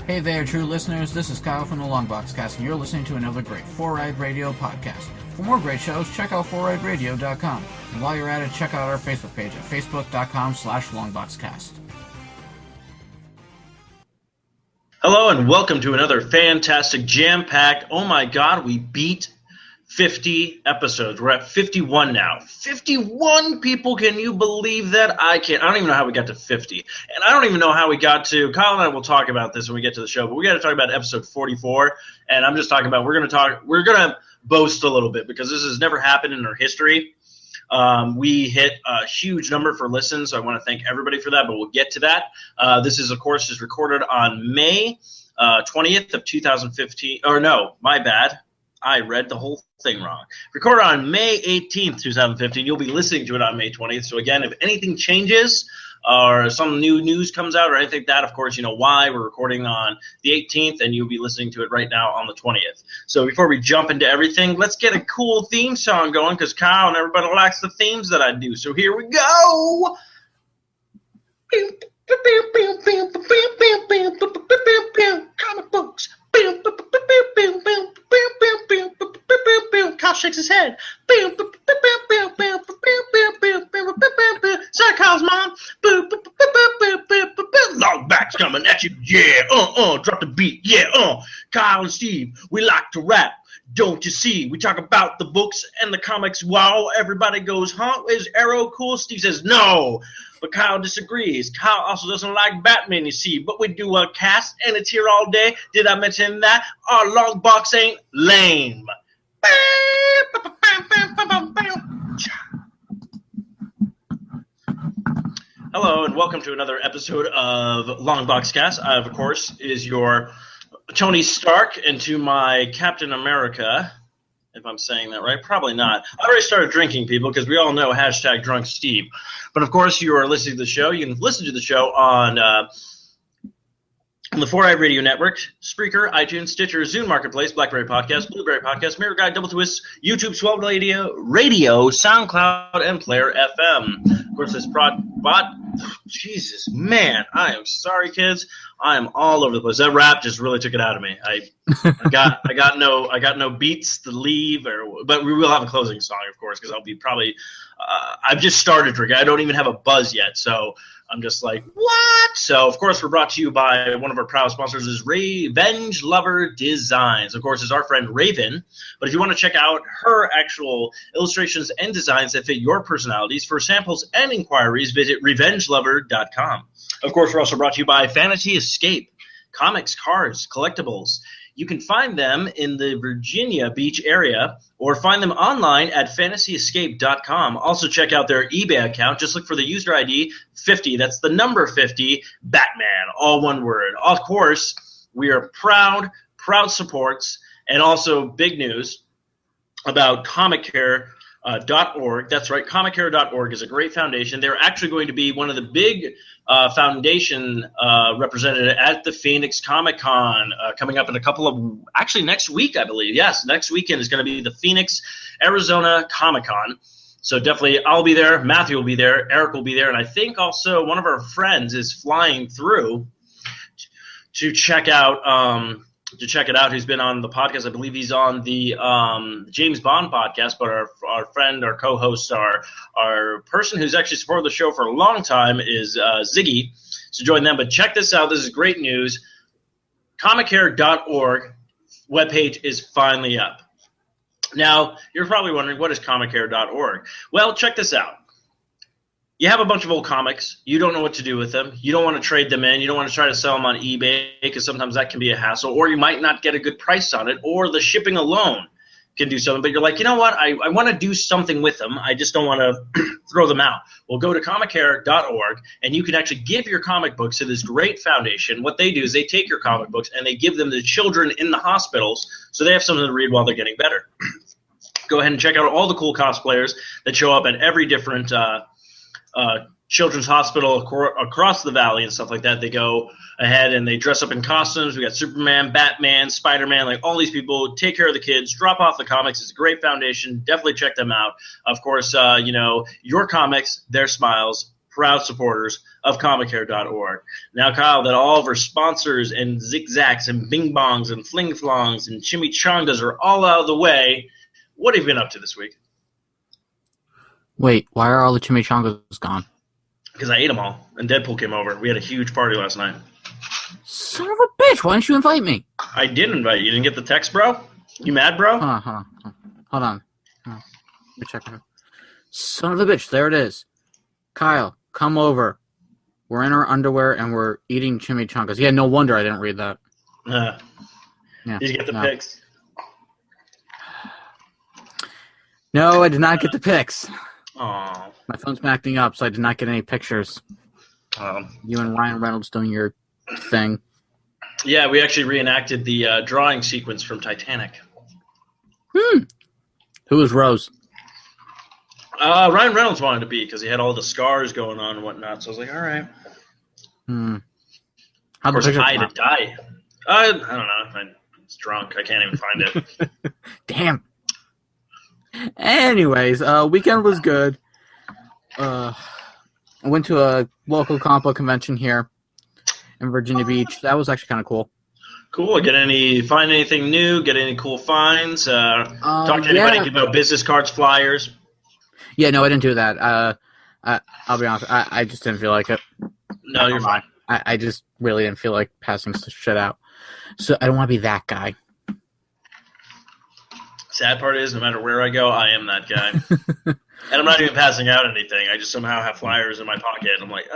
Hey there, true listeners. This is Kyle from the Longbox Cast, and you're listening to another great 4Ride Radio podcast. For more great shows, check out 4rideradio.com. And while you're at it, check out our Facebook page at facebook.com/longboxcast. Hello and welcome to another fantastic, jam-packed, oh my god, we beat 50 episodes. We're at 51 now. 51 people, can you believe that? I can't. I don't even know how we got to 50. And I don't even know how we got to, Kyle and I will talk about this when we get to the show, but we got to talk about episode 44. And I'm just talking about, we're going to boast a little bit because this has never happened in our history. We hit a huge number for listens, so I want to thank everybody for that, but we'll get to that. This is, of course, is recorded on May 20th of 2015. Or no, my bad. I read the whole thing wrong. Recorded on May 18th, 2015. You'll be listening to it on May 20th. So, again, if anything changes or some new news comes out or anything like that, of course, you know why. We're recording on the 18th, and you'll be listening to it right now on the 20th. So before we jump into everything, let's get a cool theme song going because Kyle and everybody likes the themes that I do. So here we go. Comic books. Kyle shakes his head. Sorry, Kyle's mom. Longback's coming at you. Yeah, drop the beat. Yeah, Kyle and Steve, we like to rap. Don't you see? We talk about the books and the comics. Wow, everybody goes, huh? Is Arrow cool? Steve says, no. But Kyle disagrees. Kyle also doesn't like Batman, you see. But we do a cast, and it's here all day. Did I mention that? Our long box ain't lame. Hello, and welcome to another episode of Longbox Cast. I, of course, is your Tony Stark, and to my Captain America, if I'm saying that right. Probably not. I already started drinking, people, because we all know hashtag drunk Steve. But, of course, you are listening to the show. You can listen to the show on the 4i Radio Network, Spreaker, iTunes, Stitcher, Zune Marketplace, BlackBerry Podcast, Bluebrry Podcast, Mirror Guide, Double Twist, YouTube, Swell Radio, SoundCloud, and Player FM. Of course, this Jesus, man, I am sorry, kids. I am all over the place. That rap just really took it out of me. I got no beats to leave, but we will have a closing song, of course, because I'll be probably. I've just started drinking. I don't even have a buzz yet, so I'm just like, what? So, of course, we're brought to you by one of our proud sponsors is Revenge Lover Designs. Of course, is our friend Raven. But if you want to check out her actual illustrations and designs that fit your personalities, for samples and inquiries, visit revengelover.com. Of course, we're also brought to you by Fantasy Escape, comics, cards, collectibles. You can find them in the Virginia Beach area or find them online at fantasyescape.com. Also check out their eBay account. Just look for the user ID 50. That's the number 50, Batman, all one word. Of course, we are proud supports, and also big news about ComicCare.org. That's right, ComicCare.org is a great foundation. They're actually going to be one of the big foundation representative at the Phoenix Comic-Con coming up in a couple of, actually next week, I believe. Yes, next weekend is going to be the Phoenix, Arizona Comic-Con. So definitely I'll be there, Matthew will be there, Eric will be there, and I think also one of our friends is flying through to check out it out, who's been on the podcast. I believe he's on the James Bond podcast, but our friend, our co-host, our person who's actually supported the show for a long time is Ziggy. So join them. But check this out. This is great news. ComicCare.org webpage is finally up. Now, you're probably wondering, what is ComicCare.org? Well, check this out. You have a bunch of old comics. You don't know what to do with them. You don't want to trade them in. You don't want to try to sell them on eBay because sometimes that can be a hassle. Or you might not get a good price on it, or the shipping alone can do something. But you're like, you know what? I want to do something with them. I just don't want to throw them out. Well, go to ComicCare.org, and you can actually give your comic books to this great foundation. What they do is they take your comic books and they give them to children in the hospitals so they have something to read while they're getting better. Go ahead and check out all the cool cosplayers that show up at every different children's hospital across the valley and stuff like that. They go ahead and they dress up in costumes. We got Superman, Batman, Spider-Man, like all these people take care of the kids, drop off the comics. It's a great foundation. Definitely check them out. Of course, your comics, their smiles, proud supporters of Comicare.org. Now, Kyle, that all of our sponsors and zigzags and bing bongs and fling flongs and chimichangas are all out of the way, what have you been up to this week? Wait, why are all the chimichangas gone? Because I ate them all, and Deadpool came over. We had a huge party last night. Son of a bitch, why didn't you invite me? I did invite you. You didn't get the text, bro? You mad, bro? Hold on. Let me check. Son of a bitch, there it is. Kyle, come over. We're in our underwear and we're eating chimichangas. Yeah, no wonder I didn't read that. Yeah. Did you get the pics? No, I did not get the pics. Oh. My phone's been acting up, so I did not get any pictures. You and Ryan Reynolds doing your thing. Yeah, we actually reenacted the drawing sequence from Titanic. Who was Rose? Ryan Reynolds wanted to be because he had all the scars going on and whatnot. So I was like, all right. Of course, I had to die. I don't know. I was drunk. I can't even find it. Damn. Anyways, weekend was good. I went to a local comic book convention here in Virginia Beach. That was actually kind of cool. Cool. Find anything new? Get any cool finds? Talk to anybody? Give out business cards, flyers. Yeah, no, I didn't do that. I'll be honest. I just didn't feel like it. No, you're fine. I just really didn't feel like passing shit out. So I don't want to be that guy. Sad part is, no matter where I go, I am that guy. And I'm not even passing out anything. I just somehow have flyers in my pocket. I'm like,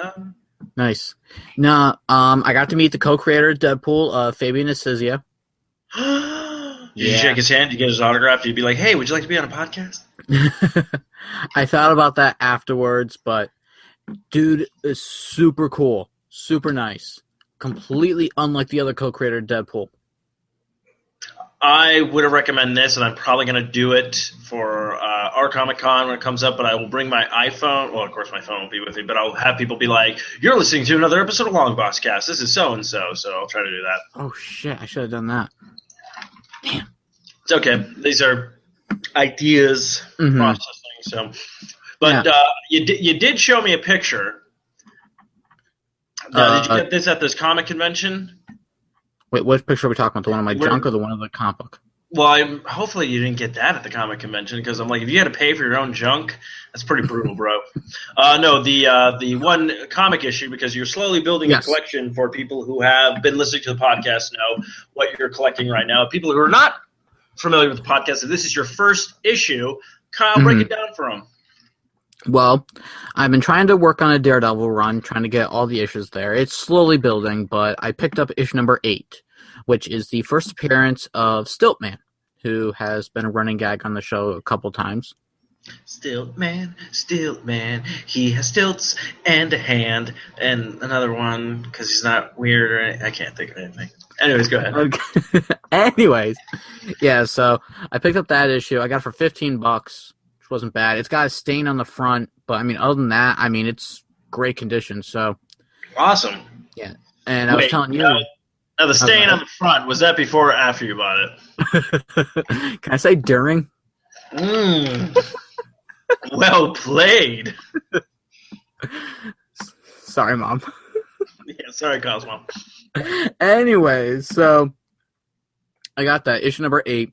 Nice. No, I got to meet the co-creator of Deadpool, Fabian Nicieza. Did you shake his hand? Did you get his autograph? Did you be like, hey, would you like to be on a podcast? I thought about that afterwards, but dude is super cool. Super nice. Completely unlike the other co-creator of Deadpool. I would recommend this, and I'm probably going to do it for our Comic-Con when it comes up, but I will bring my iPhone. Well, of course, my phone will be with me, but I'll have people be like, you're listening to another episode of Longbox Cast. This is so-and-so, so I'll try to do that. Oh, shit. I should have done that. Damn. It's okay. These are ideas, processing. So, but you did show me a picture. Did you get this at this comic convention? Wait, what picture are we talking about? The one of my junk or the one of the comic book? Well, hopefully you didn't get that at the comic convention because I'm like, if you had to pay for your own junk, that's pretty brutal, bro. No, the one comic issue, because you're slowly building a collection for people who have been listening to the podcast know what you're collecting right now. People who are not familiar with the podcast, if this is your first issue, Kyle, break it down for them. Well, I've been trying to work on a Daredevil run, trying to get all the issues there. It's slowly building, but I picked up issue number 8, which is the first appearance of Stiltman, who has been a running gag on the show a couple times. Stiltman, he has stilts and a hand, and another one, because he's not weird or anything. I can't think of anything. Anyways, go ahead. Okay. Anyways, yeah, so I picked up that issue. I got it for $15. Wasn't bad. It's got a stain on the front, but I mean, other than that, I mean, it's great condition. So awesome. Yeah, and I was telling you. Now the stain on the front, was that before or after you bought it? Can I say during? Well played. Sorry, Mom. Yeah, sorry, Cosmo. Anyways, so I got that issue number 8,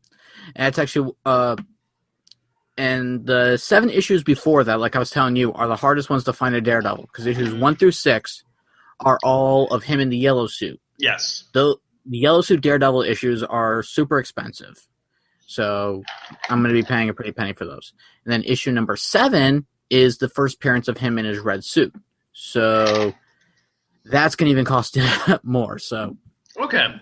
and it's actually and the 7 issues before that, like I was telling you, are the hardest ones to find a Daredevil, because issues 1 through 6 are all of him in the yellow suit. Yes. The yellow suit Daredevil issues are super expensive, so I'm going to be paying a pretty penny for those. And then issue number 7 is the first appearance of him in his red suit, so that's going to even cost more. So okay.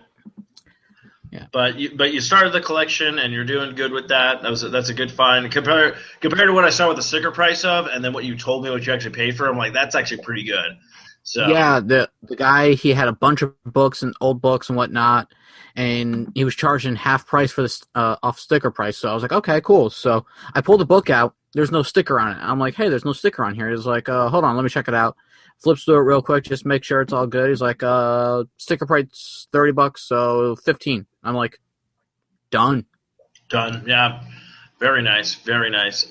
Yeah. But you started the collection and you're doing good with that. That's a good find. Compared to what I saw with the sticker price of, and then what you told me what you actually paid for, I'm like, that's actually pretty good. So yeah, the guy, he had a bunch of books and old books and whatnot, and he was charging half price for this off sticker price. So I was like, okay, cool. So I pulled the book out. There's no sticker on it. I'm like, hey, there's no sticker on here. He's like, hold on, let me check it out. Flips through it real quick, just make sure it's all good. He's like, sticker price $30, so 15. I'm like, done. Yeah, very nice, very nice.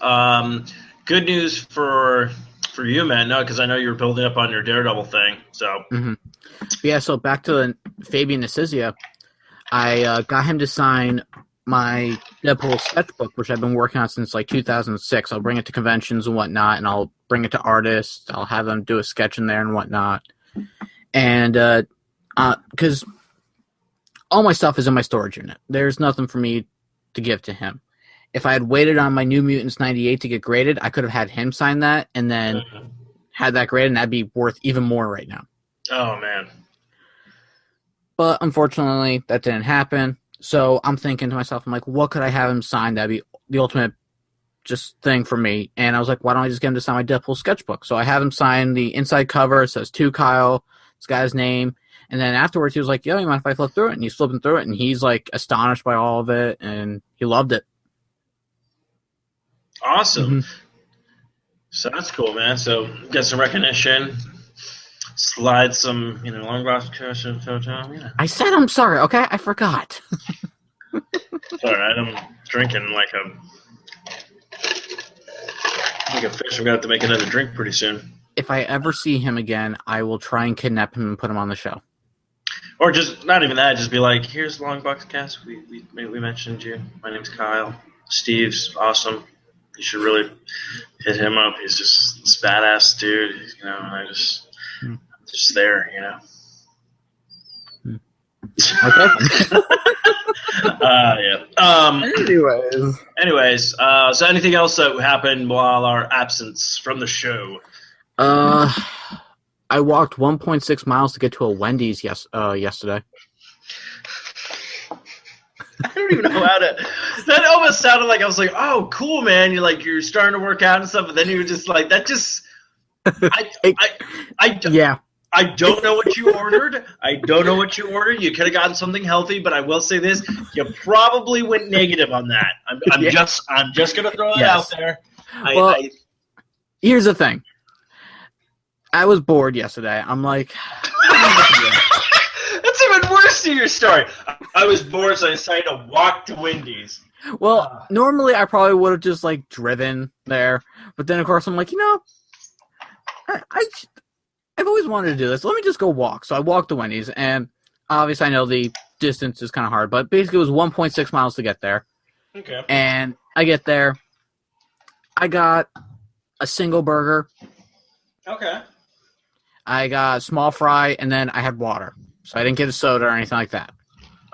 Good news for for you, man. No, because I know you were building up on your Daredevil thing. So Yeah, so back to Fabian Nicisia. I got him to sign my Deadpool sketchbook, which I've been working on since like 2006. I'll bring it to conventions and whatnot, and I'll bring it to artists. I'll have them do a sketch in there and whatnot. And because all my stuff is in my storage unit, there's nothing for me to give to him. If I had waited on my New Mutants 98 to get graded, I could have had him sign that and then had that graded, and that'd be worth even more right now. Oh, man. But unfortunately, that didn't happen. So I'm thinking to myself, I'm like, what could I have him sign? That'd be the ultimate just thing for me. And I was like, why don't I just get him to sign my Deadpool sketchbook? So I have him sign the inside cover. It says to Kyle. It's got his name. And then afterwards, he was like, yo, you mind if I flip through it? And he's flipping through it, and he's like astonished by all of it, and he loved it. Awesome. So that's cool, man. So get some recognition, slide some, long box cash into town. Yeah. I said I'm sorry, okay? I forgot. It's all right. I'm drinking like a fish. I'm going to have to make another drink pretty soon. If I ever see him again, I will try and kidnap him and put him on the show. Or just, not even that, just be like, here's Longbox Cast. We mentioned you. My name's Kyle. Steve's awesome. You should really hit him up. He's just this badass dude, and I'm just there, Okay. Yeah. Anyways, so anything else that happened while our absence from the show? I walked 1.6 miles to get to a Wendy's yesterday. I don't even know how to. That almost sounded like I was like, "Oh, cool, man! You're starting to work out and stuff." But then you were just like, "That just." Yeah. I don't know what you ordered. You could have gotten something healthy, but I will say this: you probably went negative on that. I'm just gonna throw that out there. Here's the thing. I was bored yesterday. I'm like, that's even worse to your story. I was bored, so I decided to walk to Wendy's. Well, normally I probably would have just like driven there, but then of course I'm like, I've always wanted to do this. Let me just go walk. So I walked to Wendy's, and obviously I know the distance is kind of hard, but basically it was 1.6 miles to get there. Okay. And I get there. I got a single burger. Okay. I got a small fry, and then I had water. So I didn't get a soda or anything like that.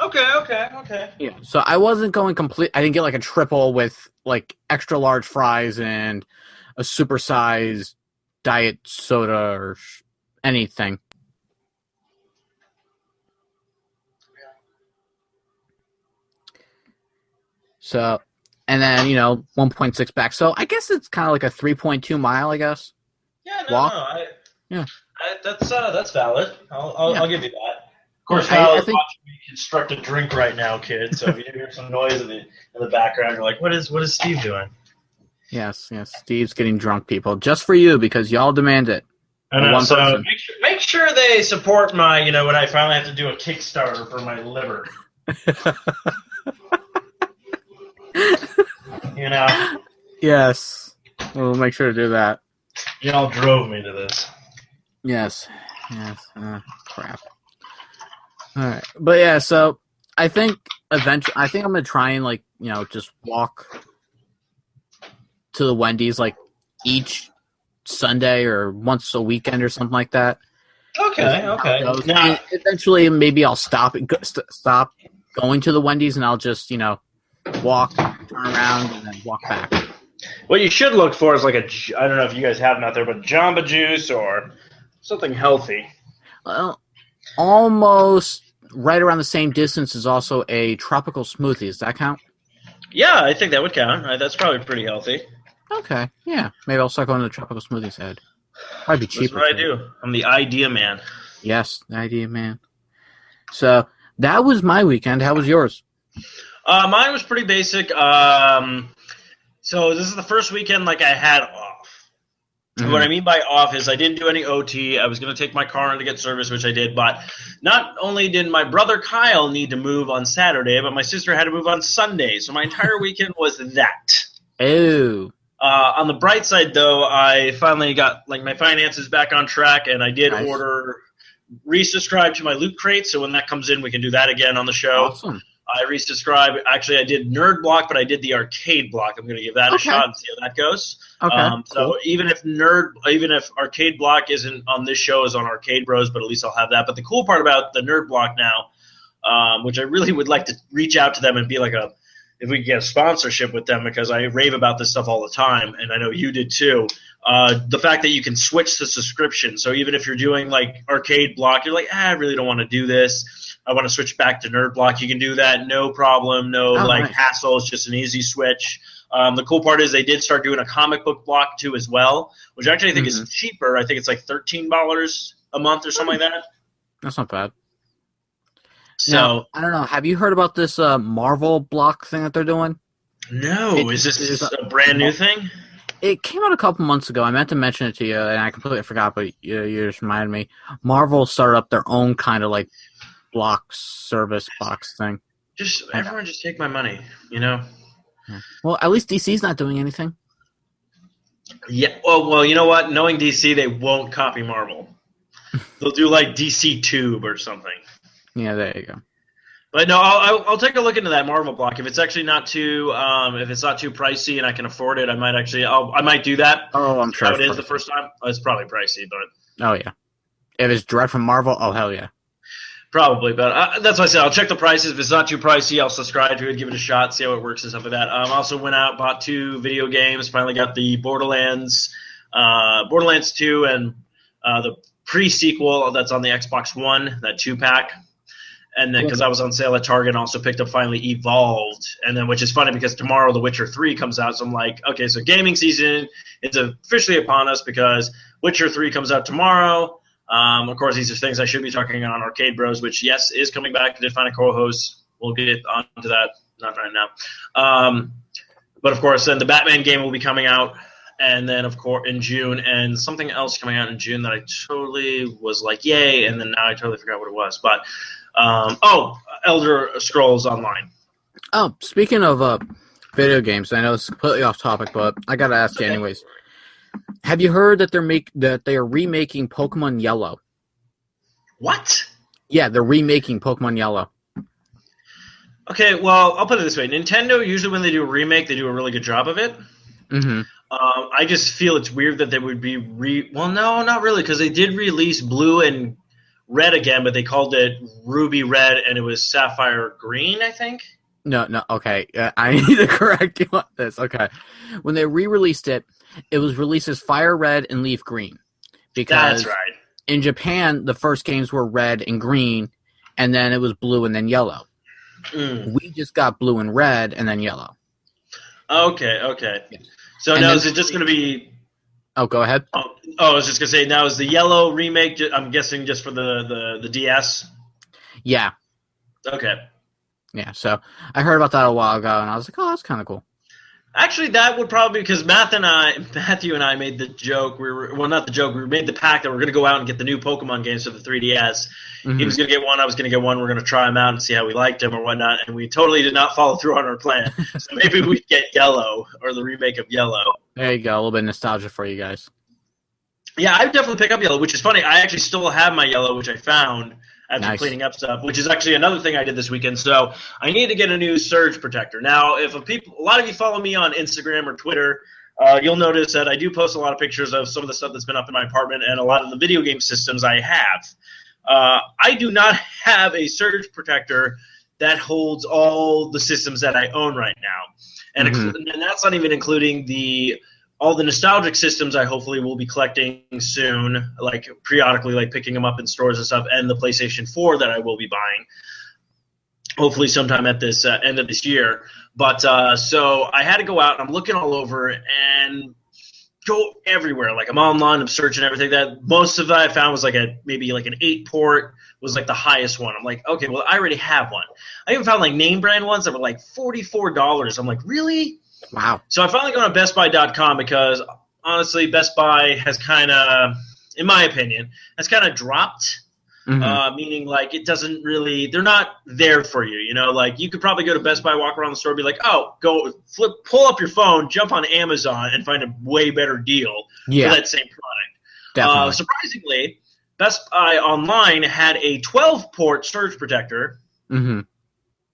Okay. Yeah. So I wasn't going complete. I didn't get like a triple with like extra large fries and a supersized diet soda or anything. So, and then 1.6 back. So I guess it's kind of like a 3.2 mile. I guess. Yeah. Walk. That's valid. I'll give you that. Of course, Kyle is watching me construct a drink right now, kid. So if you hear some noise in the background, you're like, "What is Steve doing?" Yes. Steve's getting drunk, people, just for you because y'all demand it. I know. So make sure they support my, when I finally have to do a Kickstarter for my liver. Yes, we'll make sure to do that. Y'all drove me to this. Yes. Crap. All right, but yeah. So I think eventually, I'm gonna try and just walk to the Wendy's like each Sunday or once a weekend or something like that. Okay. Now, eventually, maybe I'll stop going to the Wendy's, and I'll just walk, turn around, and then walk back. What you should look for is I don't know if you guys have them out there, but Jamba Juice or something healthy. Well, almost right around the same distance is also a tropical smoothie. Does that count? Yeah, I think that would count. That's probably pretty healthy. Okay, yeah. Maybe I'll start going to the tropical smoothies head. Probably be cheaper. That's what I do. I'm the idea man. Yes, the idea man. So that was my weekend. How was yours? Mine was pretty basic. So this is the first weekend I had off. Mm-hmm. What I mean by off is I didn't do any OT. I was going to take my car in to get service, which I did. But not only did my brother Kyle need to move on Saturday, but my sister had to move on Sunday. So my entire weekend was that. Oh. On the bright side, though, I finally got my finances back on track, and I did Nice. resubscribe to my Loot Crate. So when that comes in, we can do that again on the show. Awesome. I resubscribed. Actually, I did Nerd Block, but I did the Arcade Block. I'm going to give that a shot and see how that goes. Okay. So cool. even if Arcade Block isn't on this show, is on Arcade Bros, but at least I'll have that. But the cool part about the Nerd Block now, which I really would like to reach out to them and be if we could get a sponsorship with them, because I rave about this stuff all the time, and I know you did too. The fact that you can switch to subscription. So even if you're doing Arcade Block, you're I really don't want to do this. I want to switch back to Nerd Block. You can do that, no problem, nice. hassle. It's just an easy switch. The cool part is they did start doing a comic book block too as well, which actually I think is cheaper. I think it's $13 a month or something like that. That's not bad. So now, I don't know. Have you heard about this Marvel block thing that they're doing? no, is this a brand new thing? It came out a couple months ago. I meant to mention it to you, and I completely forgot, but you just reminded me. Marvel started up their own kind of block service box thing. Everyone just take my money, Well, at least DC's not doing anything. Yeah. Well, you know what? Knowing DC, they won't copy Marvel. They'll do DC Tube or something. Yeah, there you go. But no, I'll take a look into that Marvel block. If it's actually not too pricey and I can afford it, I might do that. Oh, I'm sure How it is the first time. It's probably pricey, but oh yeah. If it's direct from Marvel, oh hell yeah. Probably, but that's why I said I'll check the prices. If it's not too pricey, I'll subscribe to it, give it a shot, see how it works and stuff like that. Also went out, bought 2 video games. Finally got the Borderlands 2, and the pre-sequel that's on the Xbox One, that 2-pack. And then because I was on sale at Target, also picked up finally Evolved. And then, which is funny because tomorrow The Witcher 3 comes out, so I'm okay, so gaming season is officially upon us because Witcher 3 comes out tomorrow. Of course, these are things I should be talking on Arcade Bros, which, yes, is coming back. I did find a co-host. We'll get onto that, not right now. But, of course, then the Batman game will be coming out, and then, of course, in June, and something else coming out in June that I totally was yay, and then now I totally forgot what it was. But, Elder Scrolls Online. Oh, speaking of video games, I know it's completely off topic, but I got to ask you anyways. Have you heard that they are remaking Pokemon Yellow? What? Yeah, they're remaking Pokemon Yellow. Okay, well, I'll put it this way. Nintendo, usually when they do a remake, they do a really good job of it. Mm-hmm. I just feel it's weird that they would be well, no, not really, because they did release Blue and Red again, but they called it Ruby Red, and it was Sapphire Green, I think. No, okay. I need to correct you on this. Okay. When they re-released it, it was released as Fire Red and Leaf Green. Because that's right. In Japan, the first games were red and green, and then it was blue and then yellow. We just got blue and red and then yellow. Okay. Yeah. So now is it just going to be... Oh, go ahead. Oh, I was just going to say, now is the yellow remake, I'm guessing, just for the DS? Yeah. Okay. Yeah, so I heard about that a while ago, and I was like, oh, that's kind of cool. Actually, that would probably, because Matthew and I made the joke. We made the pact that we're going to go out and get the new Pokemon games for the 3DS. Mm-hmm. He was going to get one, I was going to get one. We're going to try them out and see how we liked them or whatnot. And we totally did not follow through on our plan. So maybe we'd get Yellow or the remake of Yellow. There you go, a little bit of nostalgia for you guys. Yeah, I would definitely pick up Yellow, which is funny. I actually still have my Yellow, which I found after cleaning up stuff, which is actually another thing I did this weekend. So I need to get a new surge protector. Now, if a lot of you follow me on Instagram or Twitter, you'll notice that I do post a lot of pictures of some of the stuff that's been up in my apartment and a lot of the video game systems I have. I do not have a surge protector that holds all the systems that I own right now. And, and that's not even including all the nostalgic systems I hopefully will be collecting soon, like periodically, like picking them up in stores and stuff, and the PlayStation 4 that I will be buying, hopefully sometime at this end of this year. But so I had to go out, and I'm looking all over and go everywhere. Like I'm online, I'm searching everything. That most of that I found was maybe an 8-port was the highest one. I'm like, okay, well I already have one. I even found name brand ones that were $44. I'm like, really? Wow. So I finally gone to BestBuy.com because, honestly, Best Buy has kind of, in my opinion, has kind of dropped Meaning like it doesn't really, they're not there for you. You know, like you could probably go to Best Buy, walk around the store, be like, oh, go pull up your phone, jump on Amazon, and find a way better deal for that same product. Definitely. Surprisingly, Best Buy online had a 12-port surge protector,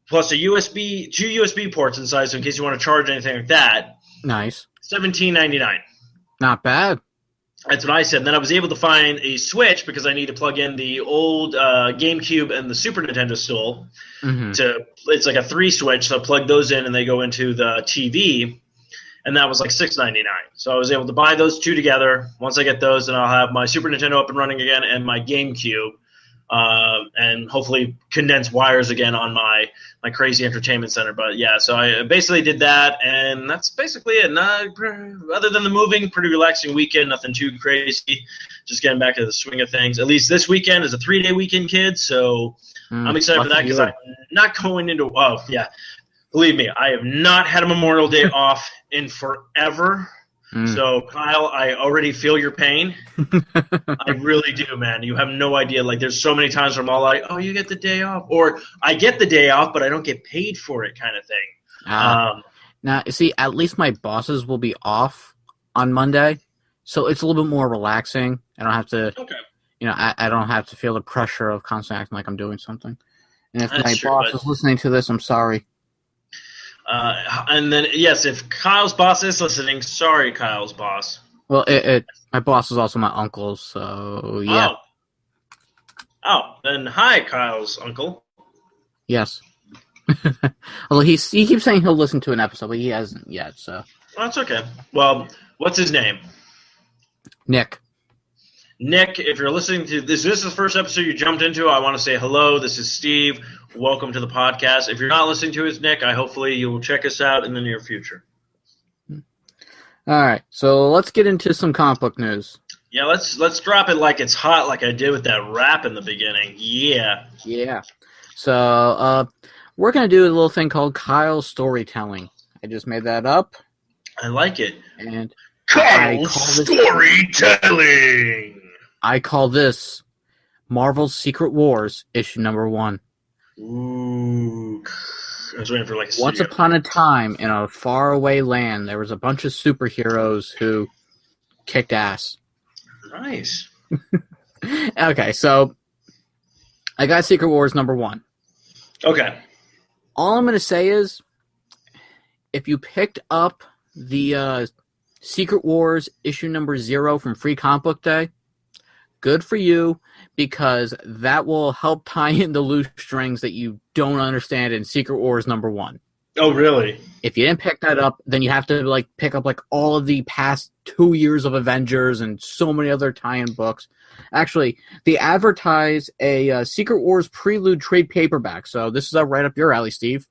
plus two USB ports inside, so in case you want to charge anything like that. Nice. $17.99. Not bad. That's what I said. And then I was able to find a Switch because I need to plug in the old GameCube and the Super Nintendo still. It's like a 3-switch, so I plug those in and they go into the TV. And that was like $6.99. So I was able to buy those two together. Once I get those, then I'll have my Super Nintendo up and running again and my GameCube. And hopefully condense wires again on my crazy entertainment center. But yeah, so I basically did that, and that's basically it. Other than the moving, pretty relaxing weekend, nothing too crazy. Just getting back to the swing of things. At least this weekend is a 3-day weekend, kids, so I'm excited for that because I'm not going into – oh, yeah. Believe me, I have not had a Memorial Day off in forever. So, Kyle, I already feel your pain. I really do, man. You have no idea. Like, there's so many times where I'm all like, oh, you get the day off. Or I get the day off, but I don't get paid for it kind of thing. Now, see, at least my bosses will be off on Monday. So it's a little bit more relaxing. I don't have to, I don't have to feel the pressure of constantly acting like I'm doing something. And if my boss is listening to this, I'm sorry. And then, yes, if Kyle's boss is listening, sorry, Kyle's boss. Well, my boss is also my uncle, so yeah. Oh, then hi, Kyle's uncle. Yes. Although he keeps saying he'll listen to an episode, but he hasn't yet, so. Well, that's okay. Well, what's his name? Nick. Nick, if you're listening to this is the first episode you jumped into, I want to say hello. This is Steve. Welcome to the podcast. If you're not listening to us, Nick, hopefully you will check us out in the near future. All right, so let's get into some comic book news. Yeah, let's drop it like it's hot, like I did with that rap in the beginning. Yeah. Yeah. So we're gonna do a little thing called Kyle's storytelling. I just made that up. I like it. And Kyle's storytelling. I call this Marvel's Secret Wars, issue number 1. Ooh. I was waiting for like a Once upon a time, in a faraway land, there was a bunch of superheroes who kicked ass. Nice. Okay, so I got Secret Wars number 1. Okay. All I'm going to say is, if you picked up the Secret Wars issue number 0 from Free Comic Book Day, good for you, because that will help tie in the loose strings that you don't understand in Secret Wars number 1. Oh, really? If you didn't pick that up, then you have to pick up all of the past 2 years of Avengers and so many other tie-in books. Actually, they advertise a Secret Wars Prelude trade paperback, so this is right up your alley, Steve.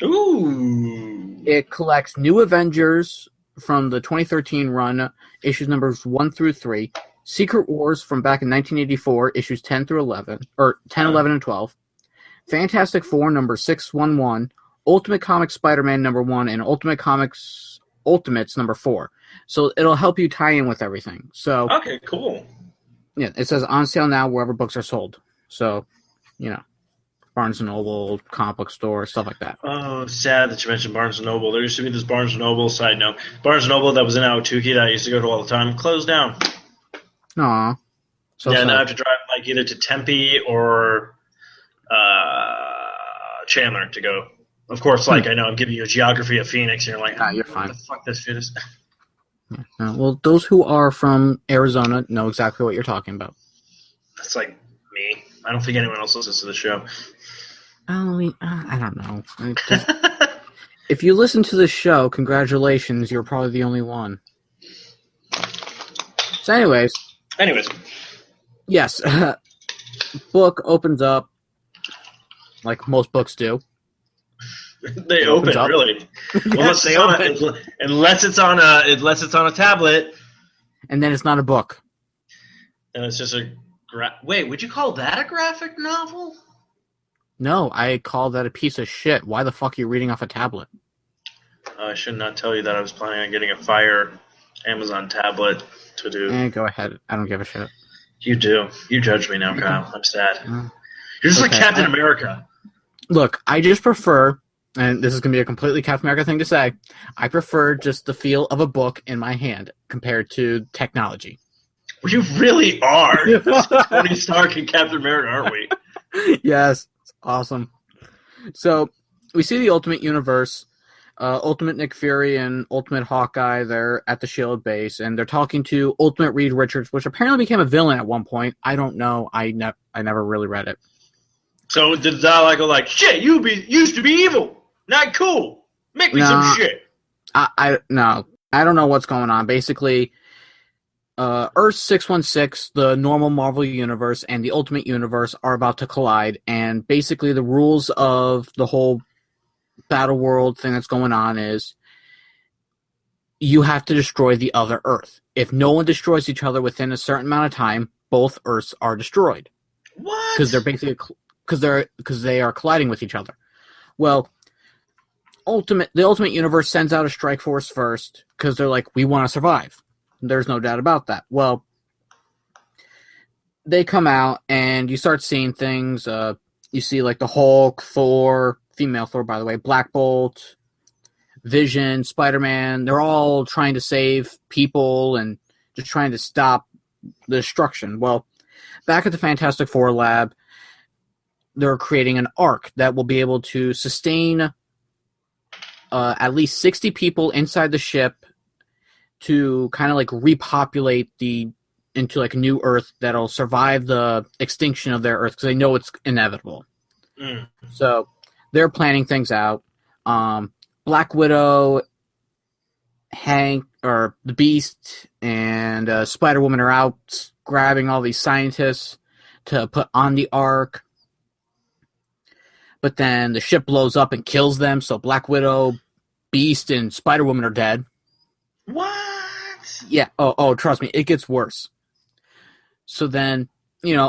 Ooh. It collects New Avengers from the 2013 run, issues numbers 1 through 3. Secret Wars from back in 1984, issues 10 through 11, or 10, 11, and 12. Fantastic Four, number 611. Ultimate Comics Spider-Man number 1, and Ultimate Comics Ultimates number 4. So it'll help you tie in with everything. So okay, cool. Yeah, it says on sale now wherever books are sold. So, Barnes & Noble, comic book store, stuff like that. Oh, sad that you mentioned Barnes & Noble. There used to be this Barnes & Noble, side note, Barnes & Noble that was in Ahwatukee that I used to go to all the time, closed down. Aw. So yeah, now I have to drive either to Tempe or Chandler to go. Of course, I know I'm giving you a geography of Phoenix, and you're like, you're fine. What the fuck this shit is? Well, those who are from Arizona know exactly what you're talking about. That's like me. I don't think anyone else listens to the show. I don't know. If you listen to the show, congratulations, you're probably the only one. So anyways. Yes. Book opens up like most books do. They open, really. Yes, they open. Unless it's on a tablet. And then it's not a book. And it's just wait, would you call that a graphic novel? No, I call that a piece of shit. Why the fuck are you reading off a tablet? I should not tell you that I was planning on getting a Fire Amazon tablet to do. Go ahead. I don't give a shit. You do. You judge me now, Kyle. I'm sad. You're just like Okay, Captain America. Look, I just prefer, and this is going to be a completely Captain America thing to say, I prefer just the feel of a book in my hand compared to technology. You really are Tony Stark and Captain America, aren't we? Yes, it's awesome. So we see the Ultimate Universe, Ultimate Nick Fury and Ultimate Hawkeye. They're at the Shield base, and they're talking to Ultimate Reed Richards, which apparently became a villain at one point. I don't know. I never really read it. So did the dialogue go like, "Shit, used to be evil, not cool. Make me some shit." No, I don't know what's going on. Basically, Earth 616, the normal Marvel Universe, and the Ultimate Universe are about to collide, and basically the rules of the whole Battle World thing that's going on is you have to destroy the other Earth. If no one destroys each other within a certain amount of time, both Earths are destroyed. What? Because they're basically because they are colliding with each other. Well, the Ultimate Universe sends out a strike force first because they're like, we want to survive. There's no doubt about that. Well, they come out and you start seeing things. You see like the Hulk, Thor, female Thor, by the way, Black Bolt, Vision, Spider-Man. They're all trying to save people and just trying to stop the destruction. Well, back at the Fantastic Four lab, they're creating an arc that will be able to sustain at least 60 people inside the ship to kind of like repopulate into like a new Earth that'll survive the extinction of their Earth because they know it's inevitable. Mm. So they're planning things out. Black Widow, Hank, or the Beast, and Spider-Woman are out grabbing all these scientists to put on the Ark. But then the ship blows up and kills them, so Black Widow, Beast, and Spider-Woman are dead. What? Yeah. Oh, trust me, it gets worse. So then,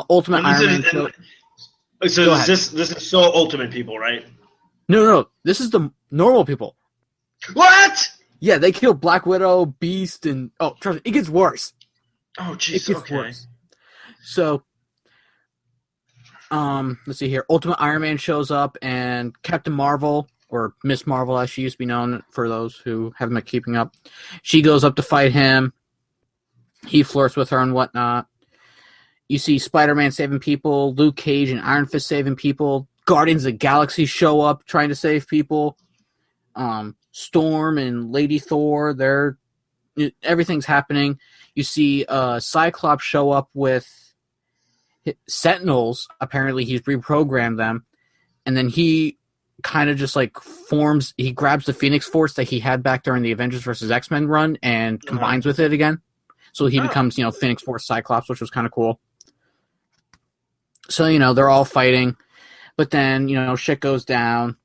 Ultimate Iron Man. So this is so Ultimate people, right? No. This is the normal people. What? Yeah, they kill Black Widow, Beast, and trust me, it gets worse. Oh, jeez. It gets worse. So, let's see here. Ultimate Iron Man shows up, and Captain Marvel, or Miss Marvel as she used to be known for those who haven't been keeping up, she goes up to fight him. He flirts with her and whatnot. You see Spider-Man saving people, Luke Cage and Iron Fist saving people, Guardians of the Galaxy show up trying to save people, Storm and Lady Thor, everything's happening. You see Cyclops show up with Sentinels. Apparently he's reprogrammed them, and then he kind of just like he grabs the Phoenix Force that he had back during the Avengers vs. X-Men run and combines with it again. So he becomes, Phoenix Force Cyclops, which was kind of cool. So, they're all fighting, but then, shit goes down.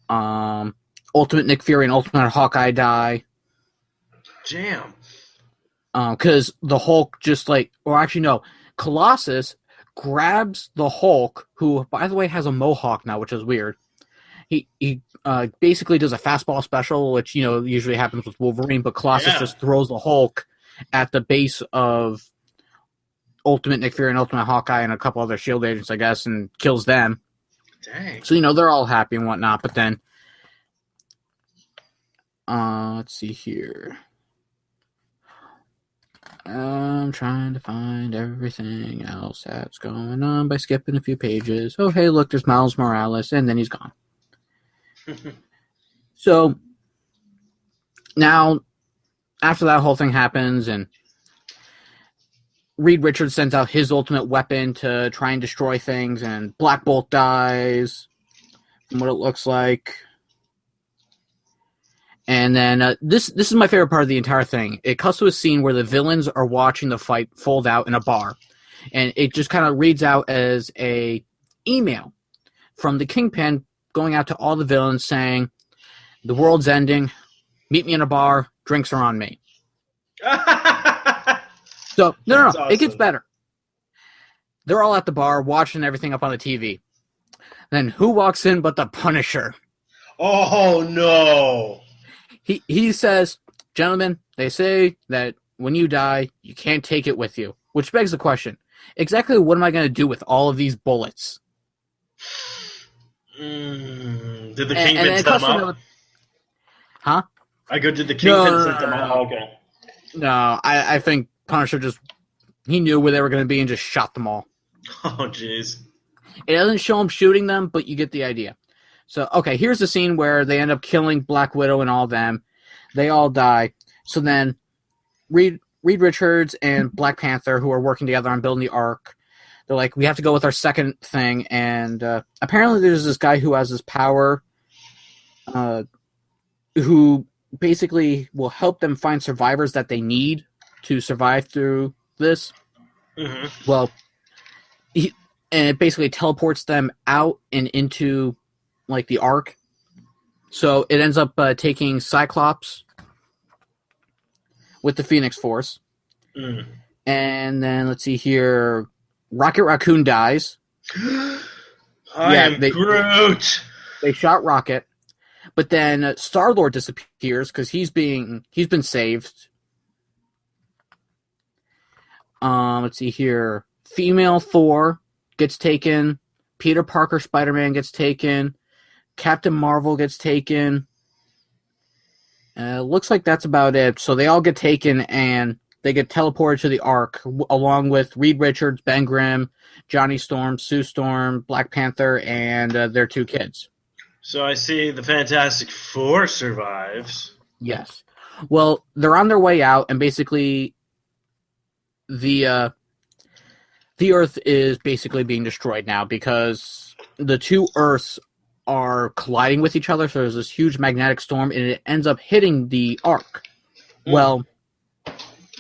Ultimate Nick Fury and Ultimate Hawkeye die. Damn. Because the Hulk Colossus grabs the Hulk, who, by the way, has a mohawk now, which is weird. He basically does a fastball special, which, usually happens with Wolverine, but Colossus just throws the Hulk at the base of Ultimate Nick Fury and Ultimate Hawkeye and a couple other S.H.I.E.L.D. agents, I guess, and kills them. Dang. So, they're all happy and whatnot, but then let's see here. I'm trying to find everything else that's going on by skipping a few pages. Oh, hey, look, there's Miles Morales, and then he's gone. So, now, after that whole thing happens, and Reed Richards sends out his ultimate weapon to try and destroy things, and Black Bolt dies, from what it looks like. And then this is my favorite part of the entire thing. It cuts to a scene where the villains are watching the fight fold out in a bar. And it just kind of reads out as a email from the Kingpin going out to all the villains saying, the world's ending, meet me in a bar, drinks are on me. So, no, awesome. It gets better. They're all at the bar watching everything up on the TV. Then who walks in but the Punisher? Oh, no. He says, gentlemen, they say that when you die, you can't take it with you. which begs the question: exactly what am I going to do with all of these bullets? Did the Kingpin set them up? Huh? Did the Kingpin set them up? No. Okay. No, I think Punisher he knew where they were going to be and just shot them all. Oh, jeez. It doesn't show him shooting them, but you get the idea. So, okay, here's the scene where they end up killing Black Widow and all of them. They all die. So then Reed Richards and Black Panther, who are working together on building the Ark, they're like, we have to go with our second thing. And apparently there's this guy who has this power who basically will help them find survivors that they need to survive through this. Mm-hmm. Well, and it basically teleports them out and into like the Ark. So it ends up taking Cyclops with the Phoenix Force. Mm. And then let's see here. Rocket Raccoon dies. I am Groot. They shot Rocket. But then Star-Lord disappears because he's been saved. Let's see here. Female Thor gets taken. Peter Parker Spider-Man gets taken. Captain Marvel gets taken. Looks like that's about it. So they all get taken and they get teleported to the Ark along with Reed Richards, Ben Grimm, Johnny Storm, Sue Storm, Black Panther, and their two kids. So I see the Fantastic Four survives. Yes. Well, they're on their way out, and basically the Earth is basically being destroyed now because the two Earths are colliding with each other. So there's this huge magnetic storm, and it ends up hitting the Ark. Mm. Well,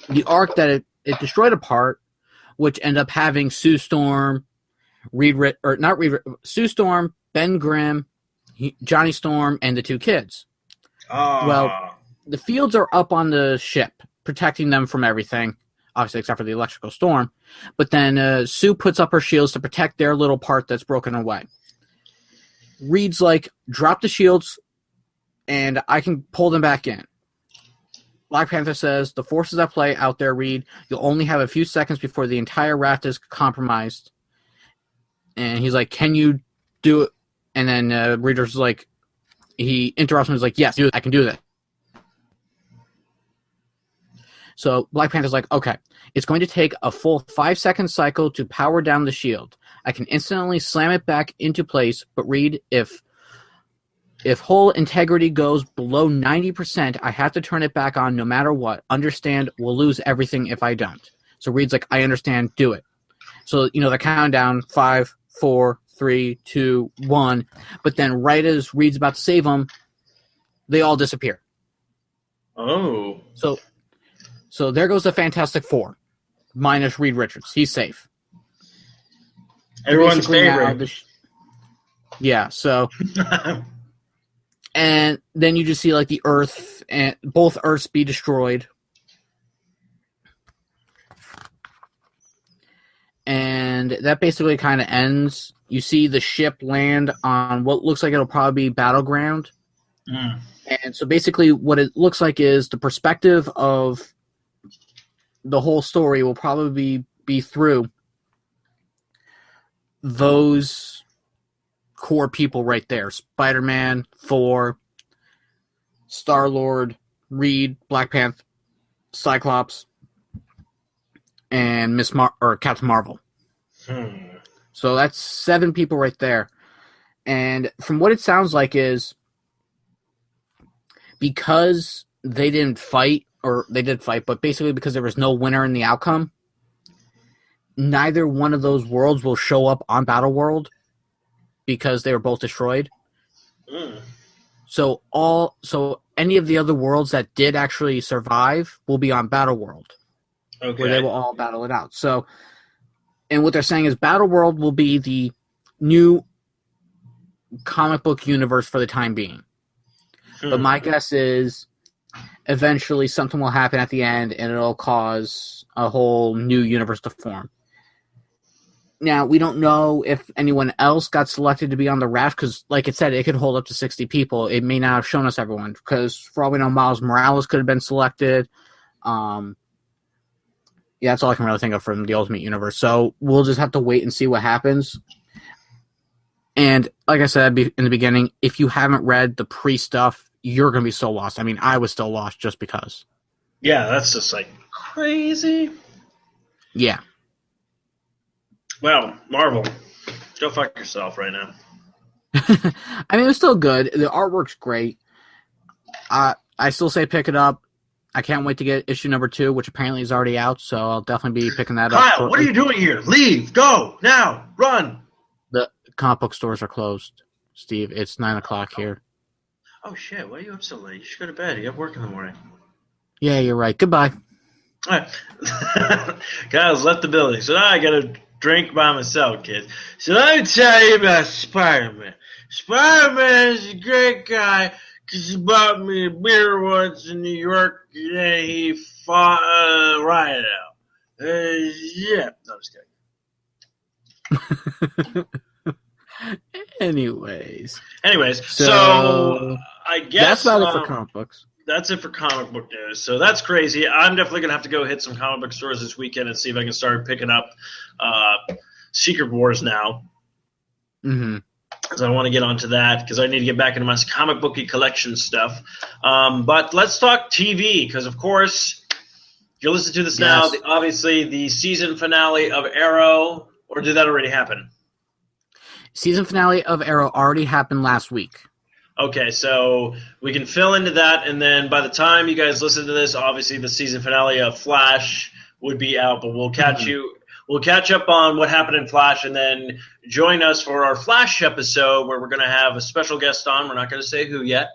the Ark that it destroyed a part, which ended up having Sue Storm, Sue Storm, Ben Grimm, Johnny Storm, and the two kids. Well, the fields are up on the ship, protecting them from everything, obviously except for the electrical storm. But then Sue puts up her shields to protect their little part that's broken away. Reed's like, drop the shields, and I can pull them back in. Black Panther says, the forces at play out there, Reed. You'll only have a few seconds before the entire raft is compromised. And he's like, can you do it? And then Reader's like, he interrupts him. He's like, yes, I can do that. So Black Panther's like, okay, it's going to take a full 5-second cycle to power down the shield. I can instantly slam it back into place, but Reed, if hull integrity goes below 90%, I have to turn it back on no matter what. Understand, we'll lose everything if I don't. So Reed's like, I understand, do it. So, they're counting down 5, 4, 3, 2, 1. But then right as Reed's about to save them, they all disappear. Oh. So there goes the Fantastic Four, minus Reed Richards. He's safe. Everyone's favorite. Yeah, so... And then you just see like the Earth and both Earths be destroyed. And that basically kind of ends. You see the ship land on what looks like it'll probably be battleground. Mm. And so basically what it looks like is the perspective of the whole story will probably be through those core people right there. Spider-Man, Thor, Star-Lord, Reed, Black Panther, Cyclops, and Captain Marvel. So that's 7 people right there. And from what it sounds like is because they didn't fight, or they did fight, but basically because there was no winner in the outcome, neither one of those worlds will show up on Battleworld because they were both destroyed. Mm. So any of the other worlds that did actually survive will be on Battleworld. Okay. Where they will all battle it out. So, and what they're saying is Battleworld will be the new comic book universe for the time being. But my guess is eventually something will happen at the end and it'll cause a whole new universe to form. Now, we don't know if anyone else got selected to be on the raft because, like it said, it could hold up to 60 people. It may not have shown us everyone because, for all we know, Miles Morales could have been selected. Yeah, that's all I can really think of from the Ultimate Universe. So we'll just have to wait and see what happens. And like I said in the beginning, if you haven't read the pre-stuff, you're going to be so lost. I mean, I was still lost just because. Yeah, that's just like crazy. Yeah. Well, Marvel, go fuck yourself right now. I mean, it was still good. The artwork's great. I still say pick it up. I can't wait to get issue number 2, which apparently is already out, so I'll definitely be picking that up. Kyle, what are you doing here? Leave! Go! Now! Run! The comic book stores are closed, Steve. It's 9 o'clock here. Oh, shit. Why are you up so late? You should go to bed. You have work in the morning. Yeah, you're right. Goodbye. All right. Kyle's left the building, so now I got to drink by myself, kids. So let me tell you about Spider-Man. Spider-Man is a great guy because he bought me a beer once in New York and he fought Riot out. Yeah. No, I'm just kidding. Anyways, so I guess that's about it for comic books. That's it for comic book news. So that's crazy. I'm definitely going to have to go hit some comic book stores this weekend and see if I can start picking up Secret Wars now. Mm-hmm. Because I want to get onto that because I need to get back into my comic booky collection stuff. But let's talk TV because, of course, if you're listening to this now, obviously the season finale of Arrow, or did that already happen? Season finale of Arrow already happened last week. Okay, so we can fill into that, and then by the time you guys listen to this, obviously the season finale of Flash would be out, but we'll catch you. We'll catch up on what happened in Flash, and then join us for our Flash episode where we're going to have a special guest on. We're not going to say who yet.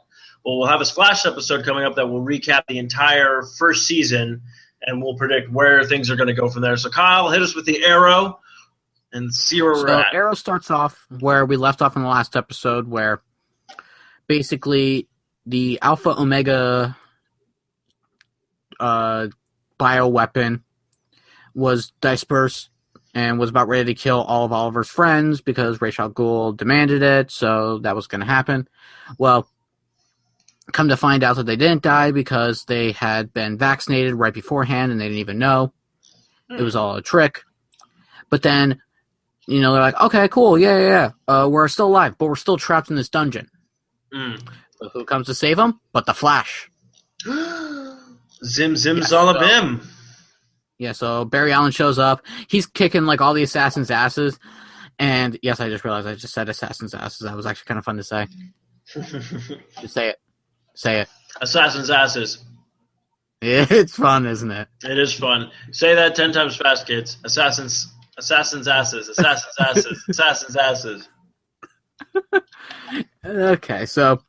Well, we'll have a Flash episode coming up that will recap the entire first season, and we'll predict where things are going to go from there. So, Kyle, hit us with the Arrow and see where we're at. Arrow starts off where we left off in the last episode, where basically the Alpha Omega bioweapon was dispersed and was about ready to kill all of Oliver's friends because Ra's al Ghul demanded it, so that was going to happen. Well, come to find out that they didn't die because they had been vaccinated right beforehand and they didn't even know. It was all a trick. But then, they're like, okay, cool, yeah. We're still alive, but we're still trapped in this dungeon. So who comes to save them? But the Flash. Zim Zalabim. Yeah, so Barry Allen shows up. He's kicking like all the assassins' asses. And yes, I just realized I just said assassins' asses. That was actually kind of fun to say. Just say it. Say it. Assassins' asses. It's fun, isn't it? It is fun. Say that 10 times fast, kids. Assassins' asses. Assassins' asses. Assassins' asses. Okay, so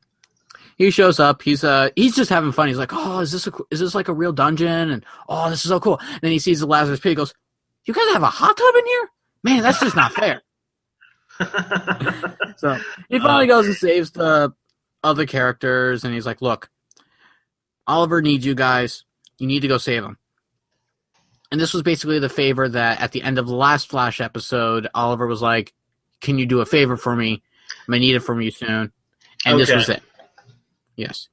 he shows up. He's just having fun. He's like, "Oh, is this like a real dungeon?" And oh, this is so cool. And then he sees the Lazarus Pit. He goes, "You guys have a hot tub in here? Man, that's just not fair." So he finally goes and saves the other characters, and he's like, "Look, Oliver needs you guys. You need to go save him." And this was basically the favor that at the end of the last Flash episode, Oliver was like, "Can you do a favor for me? I need it from you soon." And This was it. Yes.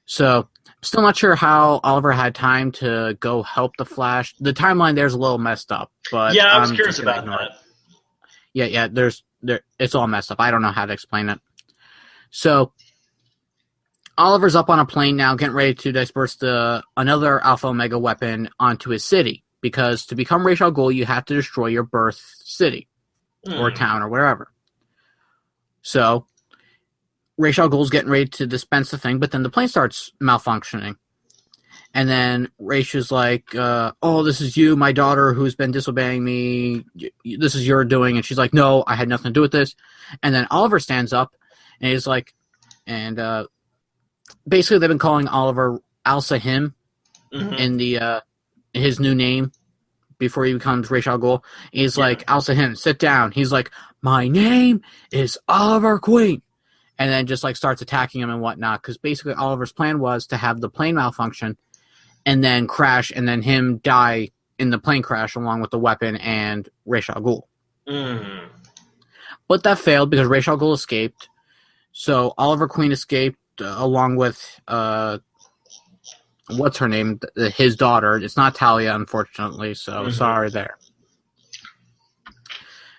So, still not sure how Oliver had time to go help the Flash. The timeline there's a little messed up, but yeah, I was curious about that. Yeah, it's all messed up. I don't know how to explain it. So, Oliver's up on a plane now, getting ready to disperse another Alpha Omega weapon onto his city, because to become Ra's al Ghul, you have to destroy your birth city or town or wherever. So, Ra's al Ghul's getting ready to dispense the thing, but then the plane starts malfunctioning. And then Ra's is like, "Oh, this is you, my daughter, who's been disobeying me. This is your doing." And she's like, "No, I had nothing to do with this." And then Oliver stands up, and he's like, basically they've been calling Oliver Al-Sahim in his new name before he becomes Ra's al Ghul. He's like, "Al-Sahim, sit down." He's like, "My name is Oliver Queen." And then just like starts attacking him and whatnot, because basically Oliver's plan was to have the plane malfunction and then crash, and then him die in the plane crash along with the weapon and Ra's al Ghul. But that failed because Ra's al Ghul escaped. So Oliver Queen escaped along with what's her name? His daughter. It's not Talia, unfortunately. So sorry there.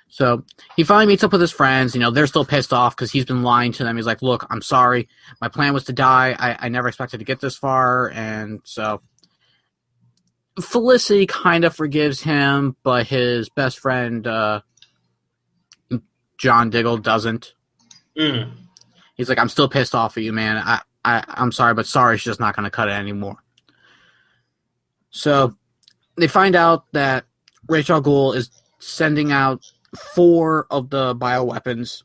So he finally meets up with his friends. They're still pissed off because he's been lying to them. He's like, look, I'm sorry. My plan was to die. I never expected to get this far. And so Felicity kind of forgives him, but his best friend, John Diggle, doesn't. He's like, I'm still pissed off at you, man. I'm sorry, but sorry's just not going to cut it anymore. So they find out that Ra's al Ghul is sending out 4 of the bioweapons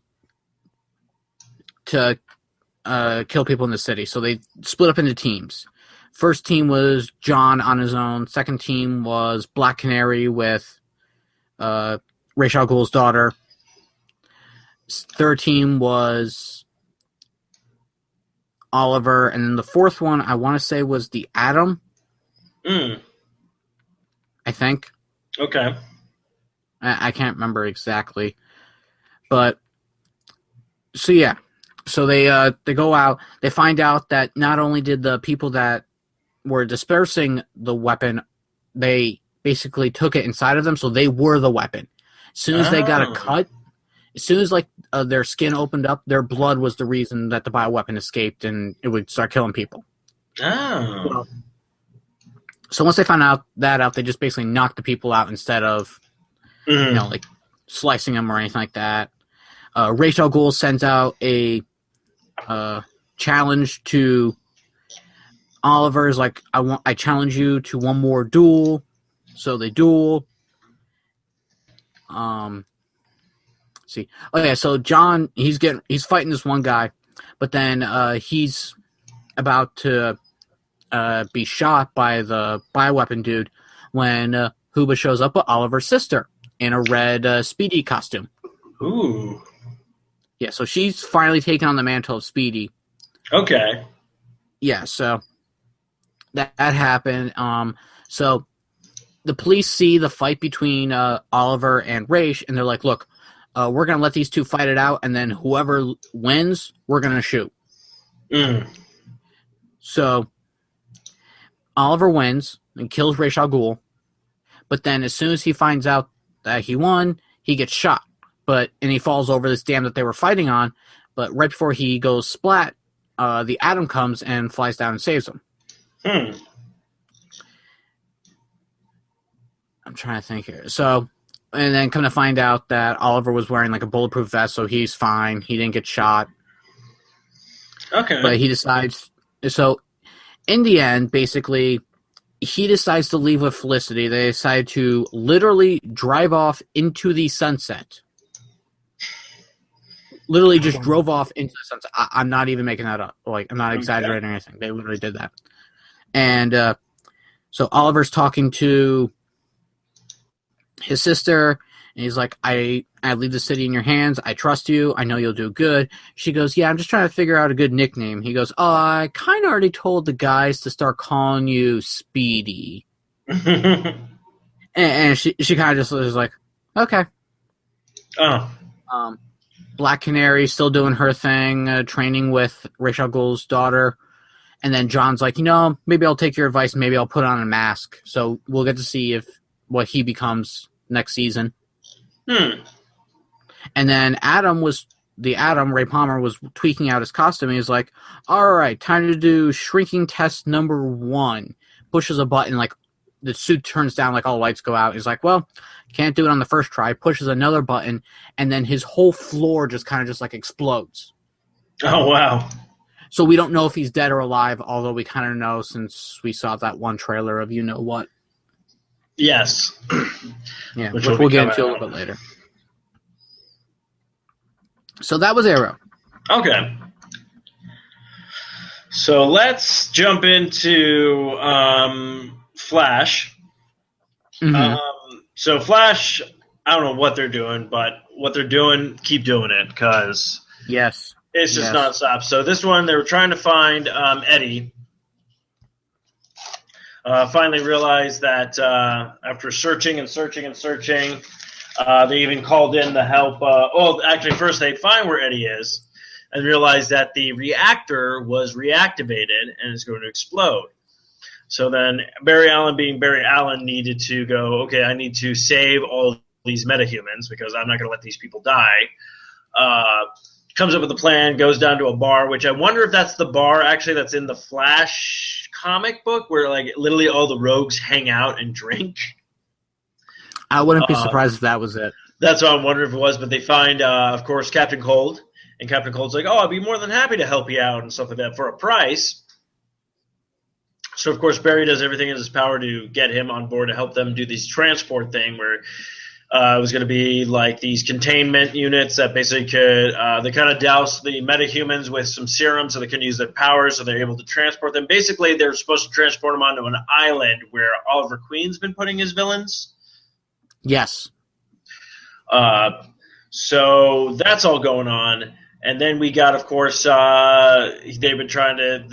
to kill people in the city. So they split up into teams. First team was John on his own. Second team was Black Canary with Ra's al Ghul's daughter. Third team was Oliver. And then the fourth one, I want to say, was the Atom. I think. Okay. I can't remember exactly. But, so yeah. So they go out. They find out that not only did the people that were dispersing the weapon, they basically took it inside of them, so they were the weapon. As soon as they got a cut, as soon as their skin opened up, their blood was the reason that the bioweapon escaped, and it would start killing people. Oh. So once they found out, they just basically knocked the people out instead of like slicing them or anything like that. Ra's al Ghul sends out a challenge to Oliver's, like, I challenge you to one more duel. So they duel. See. Oh yeah, so John, he's fighting this one guy, but then he's about to be shot by the bioweapon dude when Huba shows up with Oliver's sister in a red Speedy costume. Ooh. Yeah, so she's finally taken on the mantle of Speedy. Okay. Yeah, so that happened. So the police see the fight between Oliver and Ra's, and they're like, look, we're going to let these two fight it out, and then whoever wins, we're going to shoot. So Oliver wins and kills Ra's al Ghul, but then as soon as he finds out that he won, he gets shot. And he falls over this dam that they were fighting on, but right before he goes splat, the Atom comes and flies down and saves him. I'm trying to think here. So, and then come to find out that Oliver was wearing like a bulletproof vest, so he's fine. He didn't get shot. Okay. But he decides... So, in the end, basically, he decides to leave with Felicity. They decide to literally drive off into the sunset. Literally just drove off into the sunset. I'm not even making that up. Like, I'm not exaggerating or anything. They literally did that. And so Oliver's talking to his sister, and he's like, I leave the city in your hands. I trust you. I know you'll do good. She goes, yeah, I'm just trying to figure out a good nickname. He goes, oh, I kind of already told the guys to start calling you Speedy. and she kind of just was like, okay. Oh. Black Canary still doing her thing, training with Ra's al Ghul's daughter. And then John's like, maybe I'll take your advice. Maybe I'll put on a mask. So we'll get to see what he becomes next season. And then Ray Palmer was tweaking out his costume. And he's like, all right, time to do shrinking test number 1. Pushes a button, like the suit turns down, like all the lights go out. He's like, well, can't do it on the first try. Pushes another button, and then his whole floor just kind of just like explodes. Oh, wow. So we don't know if he's dead or alive, although we kind of know since we saw that one trailer of you-know-what. Yes. Yeah, which we'll get into a little bit later. So that was Arrow. Okay. So let's jump into Flash. So Flash, I don't know what they're doing, but what they're doing, keep doing it, because yes, it's just nonstop. So this one, they were trying to find Eddie. Finally realized that after searching and searching and searching, they even called in the help. Actually, first they find where Eddie is and realize that the reactor was reactivated and is going to explode. So then Barry Allen, being Barry Allen, needed to go, okay, I need to save all these metahumans because I'm not going to let these people die. Comes up with a plan, goes down to a bar, which I wonder if that's the bar actually that's in the Flash comic book where like literally all the rogues hang out and drink. I wouldn't be surprised if that was it. That's what I'm wondering if it was, but they find, of course, Captain Cold, and Captain Cold's like, oh, I'd be more than happy to help you out and stuff like that for a price. So, of course, Barry does everything in his power to get him on board to help them do this transport thing where it was going to be like these containment units that basically could they kind of douse the metahumans with some serum so they can use their powers so they're able to transport them. Basically, they're supposed to transport them onto an island where Oliver Queen's been putting his villains. Yes. So that's all going on. And then we got, of course, they've been trying to,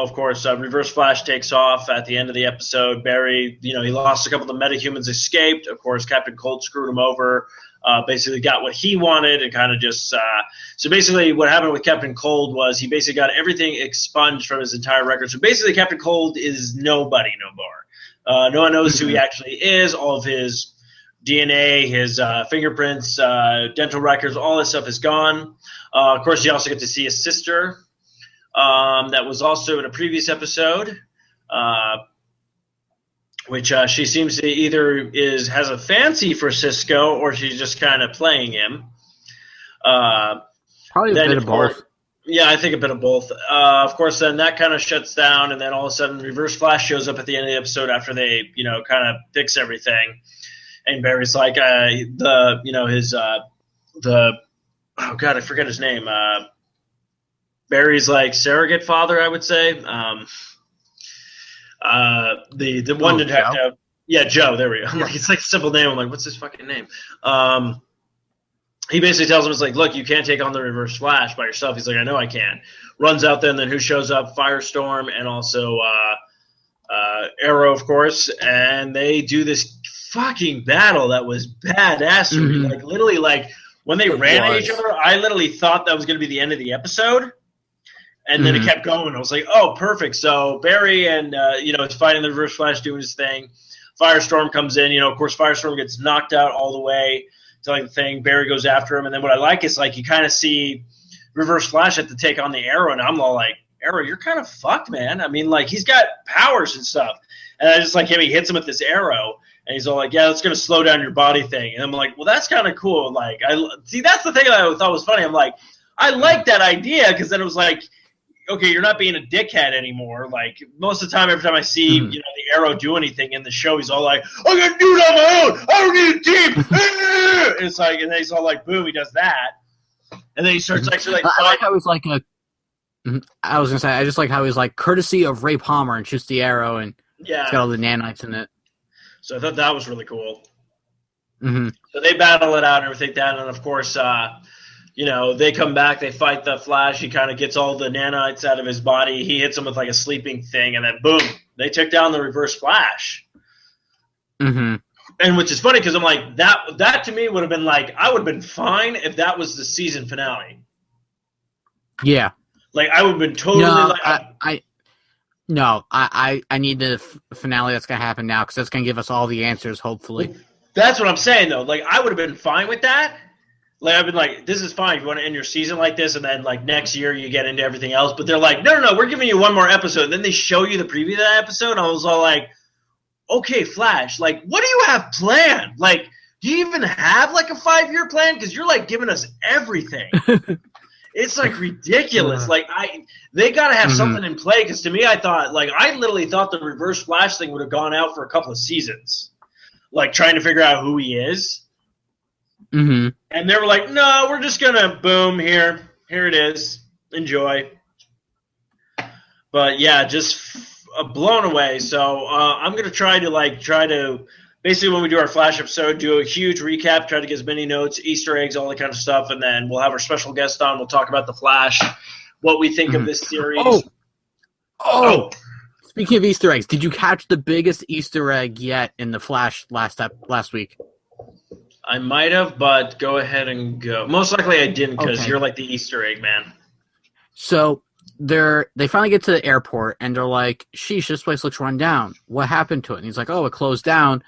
of course, Reverse Flash takes off at the end of the episode. Barry, he lost a couple of the metahumans, escaped. Of course, Captain Cold screwed him over, basically got what he wanted and kind of just so basically what happened with Captain Cold was he basically got everything expunged from his entire record. So basically Captain Cold is nobody no more. No one knows who he actually is. All of his DNA, his fingerprints, dental records, all this stuff is gone. Of course, you also get to see his sister that was also in a previous episode, which she seems to either has a fancy for Cisco or she's just kind of playing him. Probably a bit of both. Yeah, I think a bit of both. Of course, then that kind of shuts down, and then all of a sudden Reverse Flash shows up at the end of the episode after they, kind of fix everything. And Barry's like, oh God, I forget his name. Barry's like surrogate father, I would say. The one detective. Joe? Yeah, Joe. There we go. I'm like, it's like a simple name. I'm like, what's his fucking name? He basically tells him, it's like, look, you can't take on the Reverse Flash by yourself. He's like, I know I can. Runs out there, and then who shows up? Firestorm and also Arrow, of course. And they do this fucking battle that was badass. Mm-hmm. Like literally, like when they ran at each other, I literally thought that was going to be the end of the episode, and then it kept going. I was like, oh, perfect. So Barry and is fighting the Reverse Flash, doing his thing. Firestorm comes in. Of course, Firestorm gets knocked out all the way to like the thing. Barry goes after him, and then what I like is like you kind of see Reverse Flash have to take on the Arrow, and I'm all like, Arrow, you're kind of fucked, man. I mean, like he's got powers and stuff, and I just like him. He hits him with this arrow. And he's all like, yeah, it's going to slow down your body thing. And I'm like, well, that's kind of cool. Like, that's the thing that I thought was funny. I'm like, I like that idea because then it was like, okay, you're not being a dickhead anymore. Like, most of the time, every time I see, the Arrow do anything in the show, he's all like, I'm going to do it on my own. I don't need a team. It's like, and then he's all like, boom, he does that. And then he starts actually like, I like how he's like I was going to say, I just like how he's like, courtesy of Ray Palmer, and shoots the arrow, and it's got all the nanites in it. So I thought that was really cool. Mm-hmm. So they battle it out and everything down, and of course, they come back, they fight the Flash. He kind of gets all the nanites out of his body. He hits him with like a sleeping thing, and then boom, they took down the Reverse Flash. Mm-hmm. And which is funny because I'm like that to me would have been like I would have been fine if that was the season finale. Yeah, like I would have been totally I need the finale that's going to happen now because that's going to give us all the answers, hopefully. That's what I'm saying, though. Like, I would have been fine with that. Like, I've been like, this is fine if you want to end your season like this, and then, like, next year you get into everything else. But they're like, no, we're giving you one more episode. And then they show you the preview of that episode, and I was all like, okay, Flash, like, what do you have planned? Like, do you even have, like, a 5-year plan? Because you're, like, giving us everything. It's like ridiculous. Like they got to have something in play because to me, I literally thought the Reverse Flash thing would have gone out for a couple of seasons, like trying to figure out who he is. Mm-hmm. And they were like, "No, we're just gonna boom here it is, enjoy." But yeah, just blown away. So I'm gonna try to. Basically, when we do our Flash episode, do a huge recap, try to get as many notes, Easter eggs, all that kind of stuff, and then we'll have our special guest on. We'll talk about the Flash, what we think of this series. Oh! Speaking of Easter eggs, did you catch the biggest Easter egg yet in the Flash last week? I might have, but go ahead and go. Most likely I didn't because you're like the Easter egg man. So they finally get to the airport, and they're like, sheesh, this place looks run down. What happened to it? And he's like, oh, it closed down,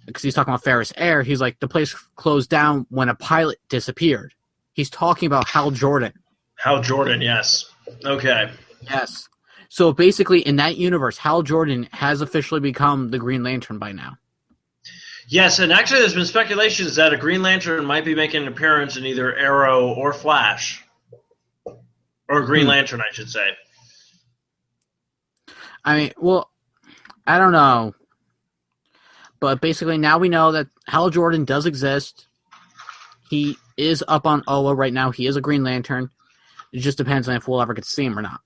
because he's talking about Ferris Air. He's like, the place closed down when a pilot disappeared. He's talking about Hal Jordan. Hal Jordan, yes. Okay. Yes. So basically, in that universe, Hal Jordan has officially become the Green Lantern by now. Yes, and actually there's been speculations that a Green Lantern might be making an appearance in either Arrow or Flash. Or Green Lantern, I should say. I mean, well, I don't know. But basically, now we know that Hal Jordan does exist. He is up on Oa right now. He is a Green Lantern. It just depends on if we'll ever get to see him or not.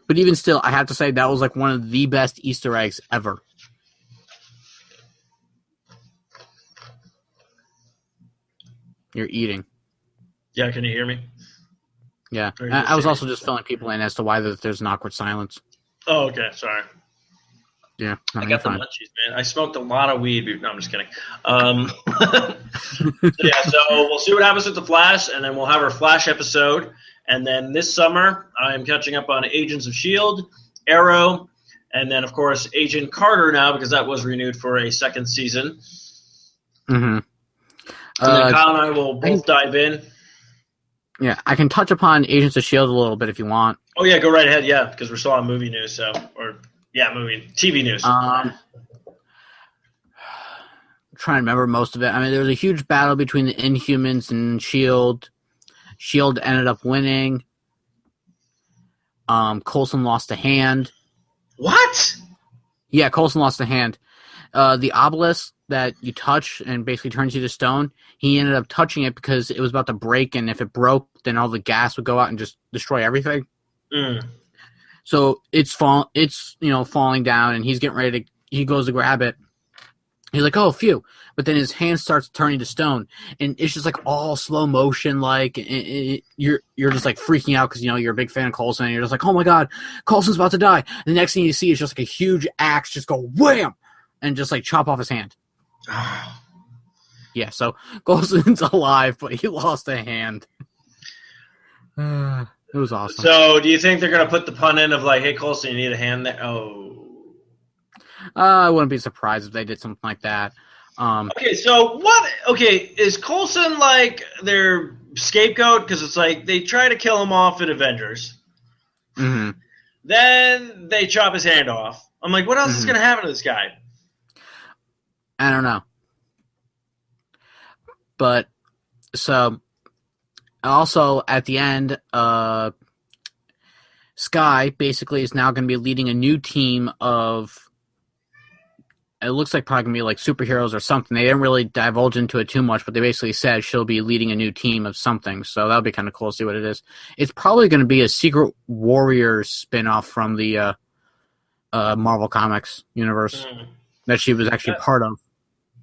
But even still, I have to say that was like one of the best Easter eggs ever. You're eating. Yeah, can you hear me? Yeah. I was also just filling people in as to why there's an awkward silence. Oh, okay. Sorry. Yeah. I got the munchies, man. I smoked a lot of weed. No, I'm just kidding. So we'll see what happens with the Flash, and then we'll have our Flash episode. And then this summer, I'm catching up on Agents of S.H.I.E.L.D., Arrow, and then, of course, Agent Carter now, because that was renewed for a second season. Mm-hmm. And then Kyle and I will both dive in. Yeah, I can touch upon Agents of S.H.I.E.L.D. a little bit if you want. Oh, yeah, go right ahead, yeah, because we're still on movie news, TV news. I'm trying to remember most of it. I mean, there was a huge battle between the Inhumans and S.H.I.E.L.D. S.H.I.E.L.D. ended up winning. Coulson lost a hand. What? Yeah, Coulson lost a hand. The obelisk that you touch and basically turns you to stone, he ended up touching it because it was about to break, and if it broke, then all the gas would go out and just destroy everything. So it's falling down, and he's getting ready to. He goes to grab it. He's like, "Oh, phew!" But then his hand starts turning to stone, and it's just like all slow motion. Like you're just like freaking out because you're a big fan of Coulson, and you're just like, "Oh my God, Coulson's about to die!" And the next thing you see is just like a huge axe just go wham, and just like chop off his hand. Yeah, so Coulson's alive, but he lost a hand. It was awesome. So, do you think they're going to put the pun in of like, "Hey, Coulson, you need a hand there"? Oh. I wouldn't be surprised if they did something like that. Okay, so what? Okay, is Coulson like their scapegoat? Because it's like they try to kill him off in Avengers. Mm-hmm. Then they chop his hand off. I'm like, what else is going to happen to this guy? I don't know. But, so, also at the end, Sky basically is now going to be leading a new team of, it looks like probably going to be like superheroes or something. They didn't really divulge into it too much, but they basically said she'll be leading a new team of something. So that'll be kind of cool to see what it is. It's probably going to be a Secret Warriors spinoff from the Marvel Comics universe that she was actually part of.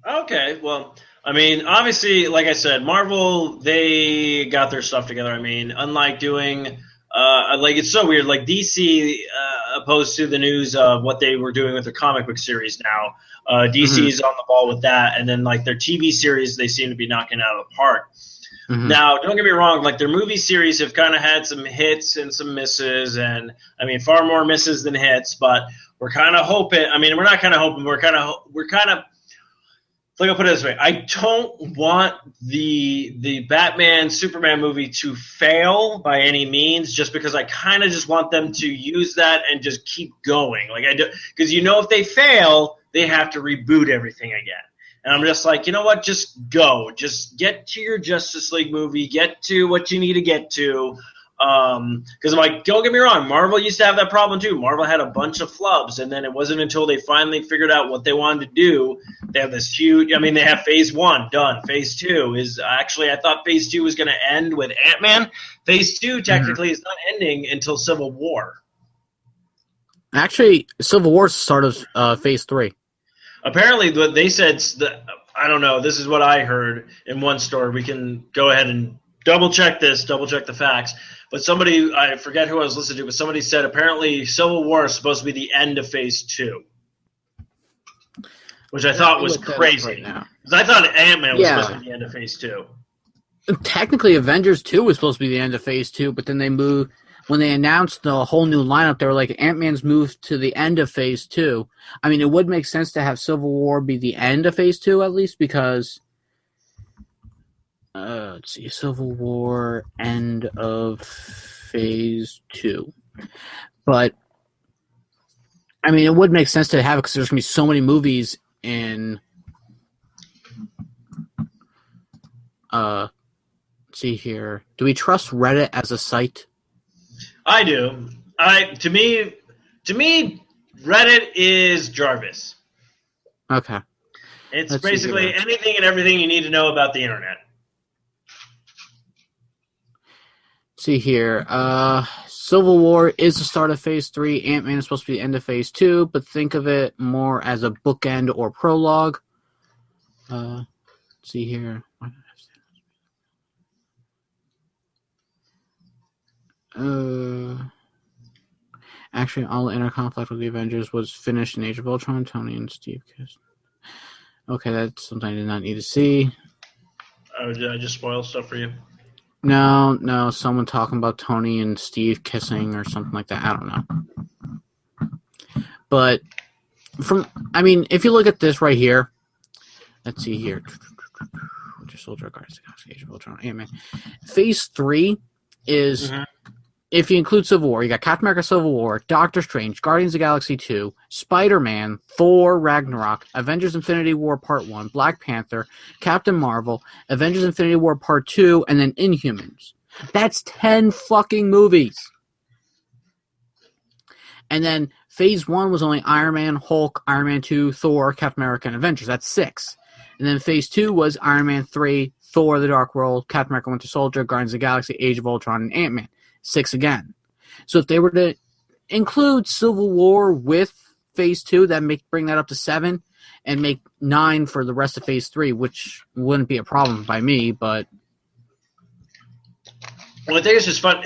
Okay, well, I mean, obviously, like I said, Marvel, they got their stuff together. I mean, unlike doing, it's so weird, like DC, opposed to the news of what they were doing with their comic book series now. DC is on the ball with that, and then, like, their TV series, they seem to be knocking out of the park. Now, don't get me wrong, like, their movie series have kind of had some hits and some misses, and, I mean, far more misses than hits, but we're kind of hoping, I mean, we're not kind of hoping, we're kind of, like, I'll put it this way. I don't want the Batman Superman movie to fail by any means, just because I kind of just want them to use that and just keep going. Like, I do, because if they fail, they have to reboot everything again. And I'm just like, you know what? Just go. Just get to your Justice League movie. Get to what you need to get to. Because I'm like, don't get me wrong, Marvel used to have that problem too. Marvel had a bunch of flubs, and then it wasn't until they finally figured out what they wanted to do. They have this huge, I mean, they have Phase 1 done. Phase 2 is actually, I thought Phase 2 was going to end with Ant-Man. Phase 2 technically is not ending until Civil War. Actually, Civil War started Phase 3. Apparently, what they said, I don't know, this is what I heard in one story. We can go ahead and double check the facts. But somebody, I forget who I was listening to, but somebody said apparently Civil War is supposed to be the end of Phase 2. Which I thought was crazy. Because I thought Ant-Man was supposed to be the end of Phase 2. Technically, Avengers 2 was supposed to be the end of Phase 2, but then they moved, when they announced the whole new lineup, they were like, Ant-Man's moved to the end of Phase 2. I mean, it would make sense to have Civil War be the end of Phase 2, at least, because... let's see, Civil War, end of Phase 2. But, I mean, it would make sense to have it because there's going to be so many movies in... let's see here. Do we trust Reddit as a site? I do. To me, Reddit is Jarvis. Okay. It's basically anything and everything you need to know about the internet. See here. Civil War is the start of Phase 3. Ant-Man is supposed to be the end of Phase 2, but think of it more as a bookend or prologue. Let's see here. Actually, all the inner conflict with the Avengers was finished in Age of Ultron. Tony and Steve kissed. Okay, that's something I did not need to see. Oh, did I just spoil stuff for you? No, someone talking about Tony and Steve kissing or something like that. I don't know. But if you look at this right here, let's see here. Winter Soldier, Guardians of the Galaxy, Age of Ultron, Ant-Man. Phase 3 is, if you include Civil War, you got Captain America Civil War, Doctor Strange, Guardians of the Galaxy 2, Spider-Man, Thor Ragnarok, Avengers Infinity War Part 1, Black Panther, Captain Marvel, Avengers Infinity War Part 2, and then Inhumans. That's 10 fucking movies. And then Phase 1 was only Iron Man, Hulk, Iron Man 2, Thor, Captain America, and Avengers. That's 6. And then Phase 2 was Iron Man 3, Thor The Dark World, Captain America Winter Soldier, Guardians of the Galaxy, Age of Ultron, and Ant-Man. 6 again. So if they were to include Civil War with Phase 2, that bring that up to 7 and make 9 for the rest of Phase 3, which wouldn't be a problem by me, but... Well, I think it's just fun.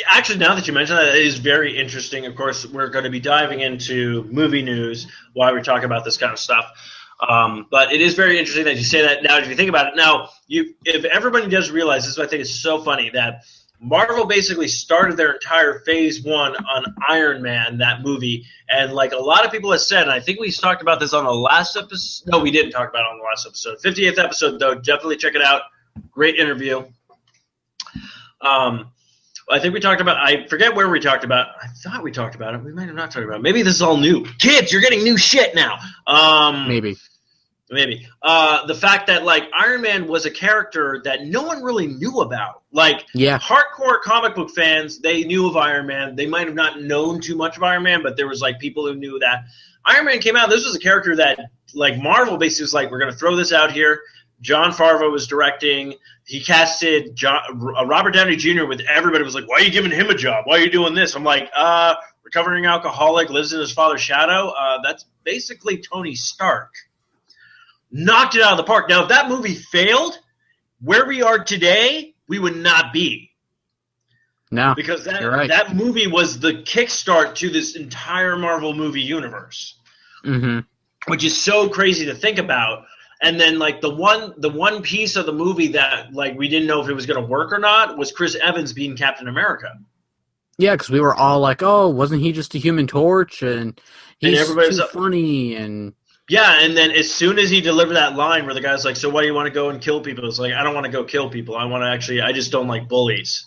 Actually, now that you mention that, it is very interesting. Of course, we're going to be diving into movie news while we talk about this kind of stuff. But it is very interesting that you say that now. If you think about it, now, if everybody does realize, this is what I think is so funny, that Marvel basically started their entire Phase 1 on Iron Man, that movie, and like a lot of people have said, and I think we talked about this on the last episode. No, we didn't talk about it on the last episode. 58th episode, though, definitely check it out. Great interview. I think we talked about, I forget where we talked about. I thought we talked about it. We might have not talked about it. Maybe this is all new. Kids, you're getting new shit now. Maybe. The fact that, like, Iron Man was a character that no one really knew about. Like, hardcore comic book fans, they knew of Iron Man. They might have not known too much of Iron Man, but there was, like, people who knew that. Iron Man came out. This was a character that, like, Marvel basically was like, we're going to throw this out here. John Favreau was directing. He casted Robert Downey Jr. with everybody was like, why are you giving him a job? Why are you doing this? I'm like, recovering alcoholic, lives in his father's shadow. That's basically Tony Stark. Knocked it out of the park. Now, if that movie failed, where we are today, we would not be. No, because that movie was the kickstart to this entire Marvel movie universe, which is so crazy to think about. And then, like, the one piece of the movie that, like, we didn't know if it was going to work or not was Chris Evans being Captain America. Yeah, because we were all like, "Oh, wasn't he just a Human Torch?" And he's too funny and. Yeah, and then as soon as he delivered that line where the guy's like, so why do you want to go and kill people? It's like, I don't want to go kill people. I just don't like bullies.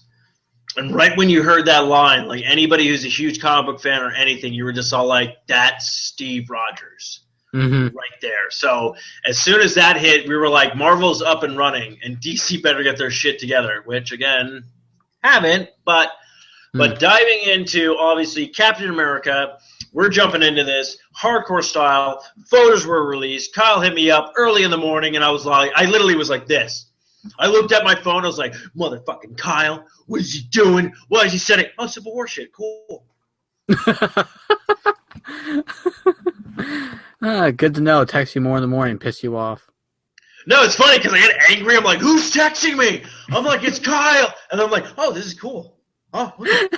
And right when you heard that line, like anybody who's a huge comic book fan or anything, you were just all like, that's Steve Rogers right there. So as soon as that hit, we were like, Marvel's up and running, and DC better get their shit together, which, again, haven't. But diving into, obviously, Captain America, we're jumping into this hardcore style. Photos were released. Kyle hit me up early in the morning, and I literally was like this. I looked at my phone. I was like, motherfucking Kyle, what is he doing? Why is he sending? Oh, Civil War shit. Cool. Good to know. Text you more in the morning, piss you off. No, it's funny because I get angry. I'm like, who's texting me? I'm like, it's Kyle. And I'm like, oh, this is cool. Oh, okay.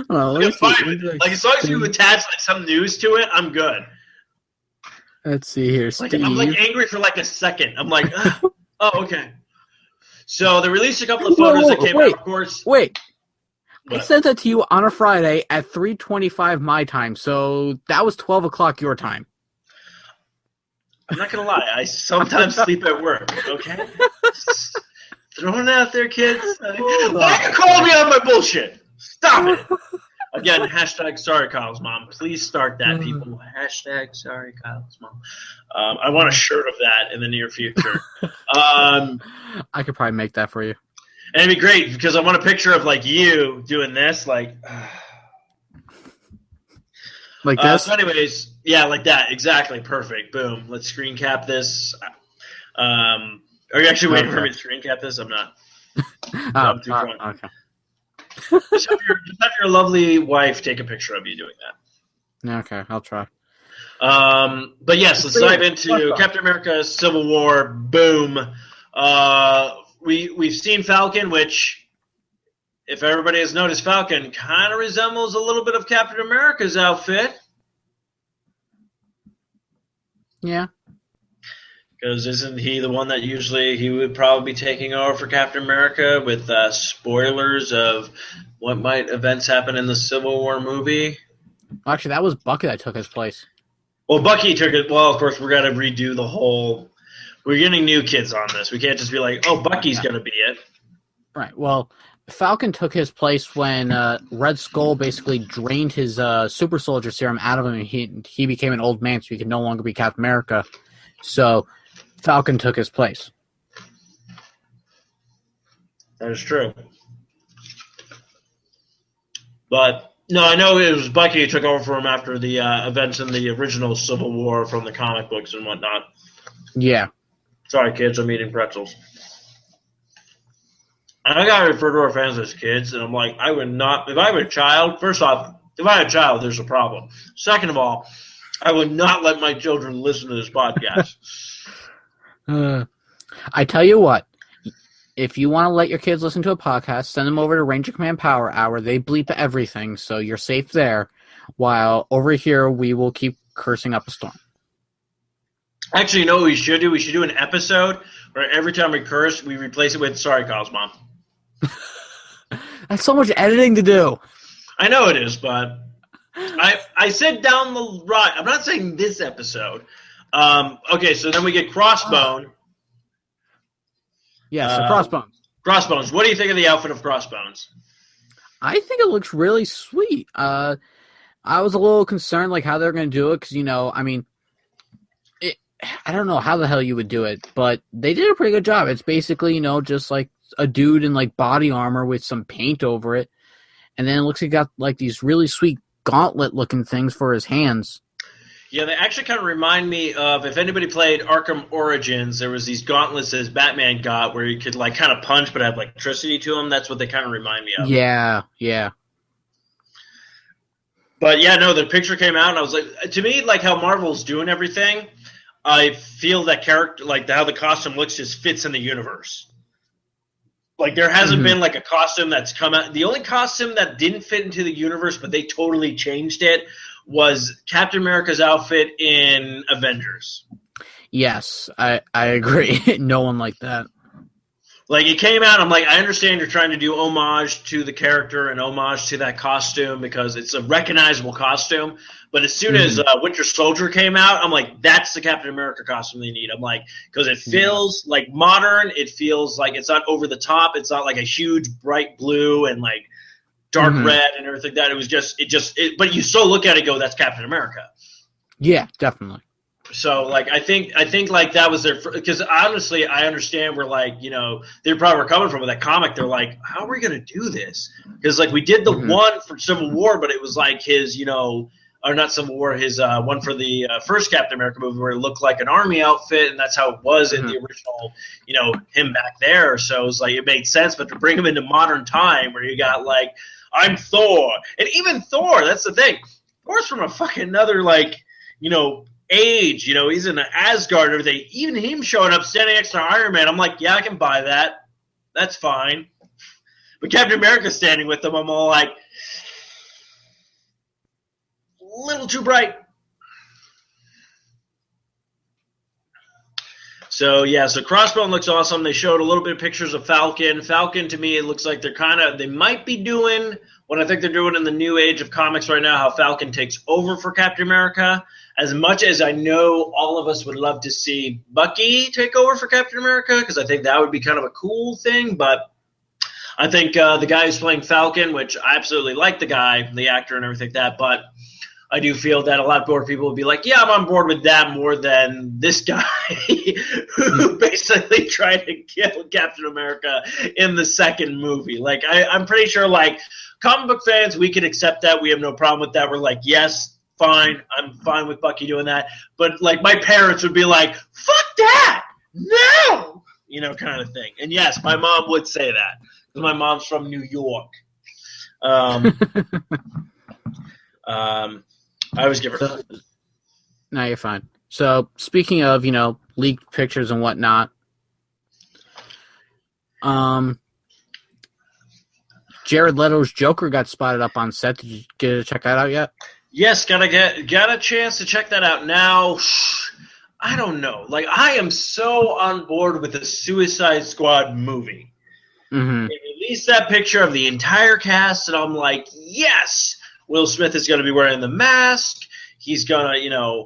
Like, as long as you attach like some news to it, I'm good. Let's see here, Steve. I'm like angry for like a second. I'm like, oh, okay. So they released a couple of photos that came out, of course. Wait, I sent that to you on a Friday at 3:25 my time, so that was 12 o'clock your time. I'm not going to lie. I sometimes sleep at work, okay? Throwing it out there, kids. Why are you calling me on my bullshit? Stop it. Again, hashtag sorry Kyle's mom. Please start that, people. Hashtag sorry Kyle's mom. I want a shirt of that in the near future. I could probably make that for you. And it'd be great because I want a picture of like you doing this, like this. So, anyways, yeah, like that, exactly, perfect. Boom. Let's screen cap this. Are you actually waiting for me to screen cap this? I'm not. I'm too drunk. Okay. Just have your lovely wife take a picture of you doing that. Okay, I'll try. But yes, let's dive into Captain America: Civil War. Boom. We've seen Falcon, which, if everybody has noticed, Falcon kind of resembles a little bit of Captain America's outfit. Yeah. Because isn't he the one that usually he would probably be taking over for Captain America with spoilers of what might events happen in the Civil War movie? Actually, that was Bucky that took his place. Well, Bucky took it. Well, of course, we're going to redo the whole. We're getting new kids on this. We can't just be like, oh, Bucky's going to be it. Right. Well, Falcon took his place when Red Skull basically drained his super soldier serum out of him, and he became an old man, so he could no longer be Captain America. So Falcon took his place. That is true. But, no, I know it was Bucky who took over for him after the events in the original Civil War from the comic books and whatnot. Yeah. Sorry, kids, I'm eating pretzels. And I gotta refer to our fans as kids, and I'm like, I would not, if I have a child, first off, if I have a child, there's a problem. Second of all, I would not let my children listen to this podcast. I tell you what, if you want to let your kids listen to a podcast, send them over to Ranger Command Power Hour. They bleep everything, so you're safe there, while over here we will keep cursing up a storm. Actually, you know what we should do? We should do an episode where every time we curse, we replace it with sorry, Kyle's mom. That's so much editing to do. I know it is, but I said down the right. I'm not saying this episode. Okay, so then we get Crossbone. Yeah, so Crossbones. Crossbones. What do you think of the outfit of Crossbones? I think it looks really sweet. I was a little concerned, like, how they're going to do it, because, I mean, I don't know how the hell you would do it, but they did a pretty good job. It's basically, just like a dude in like body armor with some paint over it. And then it looks like he got like these really sweet gauntlet looking things for his hands. Yeah, they actually kind of remind me of, if anybody played Arkham Origins, there was these gauntlets that Batman got where he could like kind of punch but have electricity to him. That's what they kind of remind me of. Yeah. But yeah, no, the picture came out and I was like, to me, like how Marvel's doing everything, I feel that character, like how the costume looks, just fits in the universe. Like there hasn't been like a costume that's come out. The only costume that didn't fit into the universe, but they totally changed it, was Captain America's outfit in Avengers. Yes, I agree. No one like that. Like it came out, I'm like, I understand you're trying to do homage to the character and homage to that costume because it's a recognizable costume. But as soon as Winter Soldier came out, I'm like, that's the Captain America costume they need. I'm like, because it feels like modern. It feels like it's not over the top. It's not like a huge bright blue and like dark red and everything like that. It was just, but you still look at it and go, that's Captain America. Yeah, definitely. So, like, I think like that was their, because honestly, I understand where, like, they probably were coming from with that comic. They're like, how are we going to do this? Because, like, we did the one for Civil War, but it was like his, or not Civil War, his one for the first Captain America movie where it looked like an army outfit, and that's how it was in the original, him back there. So it was like, it made sense, but to bring him into modern time where you got, like, I'm Thor. And even Thor, that's the thing. Thor's from a fucking another, like, age, he's in Asgard and everything. Even him showing up standing next to Iron Man, I'm like, yeah, I can buy that. That's fine. But Captain America standing with him, I'm all like, a little too bright. So Crossbone looks awesome. They showed a little bit of pictures of Falcon. Falcon, to me, it looks like they might be doing what I think they're doing in the new age of comics right now, how Falcon takes over for Captain America. As much as I know all of us would love to see Bucky take over for Captain America, because I think that would be kind of a cool thing, but I think the guy who's playing Falcon, which I absolutely like the guy, the actor and everything like that, but I do feel that a lot more people would be like, yeah, I'm on board with that more than this guy who basically tried to kill Captain America in the second movie. Like, I'm pretty sure, like, comic book fans, we can accept that. We have no problem with that. We're like, yes, fine. I'm fine with Bucky doing that. But, like, my parents would be like, fuck that! No! You know, kind of thing. And, yes, my mom would say that. Because my mom's from New York. I always give her. No, you're fine. So, speaking of, leaked pictures and whatnot, Jared Leto's Joker got spotted up on set. Did you get to check that out yet? Yes, got a chance to check that out. Now, I don't know. Like, I am so on board with the Suicide Squad movie. Mm-hmm. They released that picture of the entire cast, and I'm like, yes! Will Smith is going to be wearing the mask. He's going to,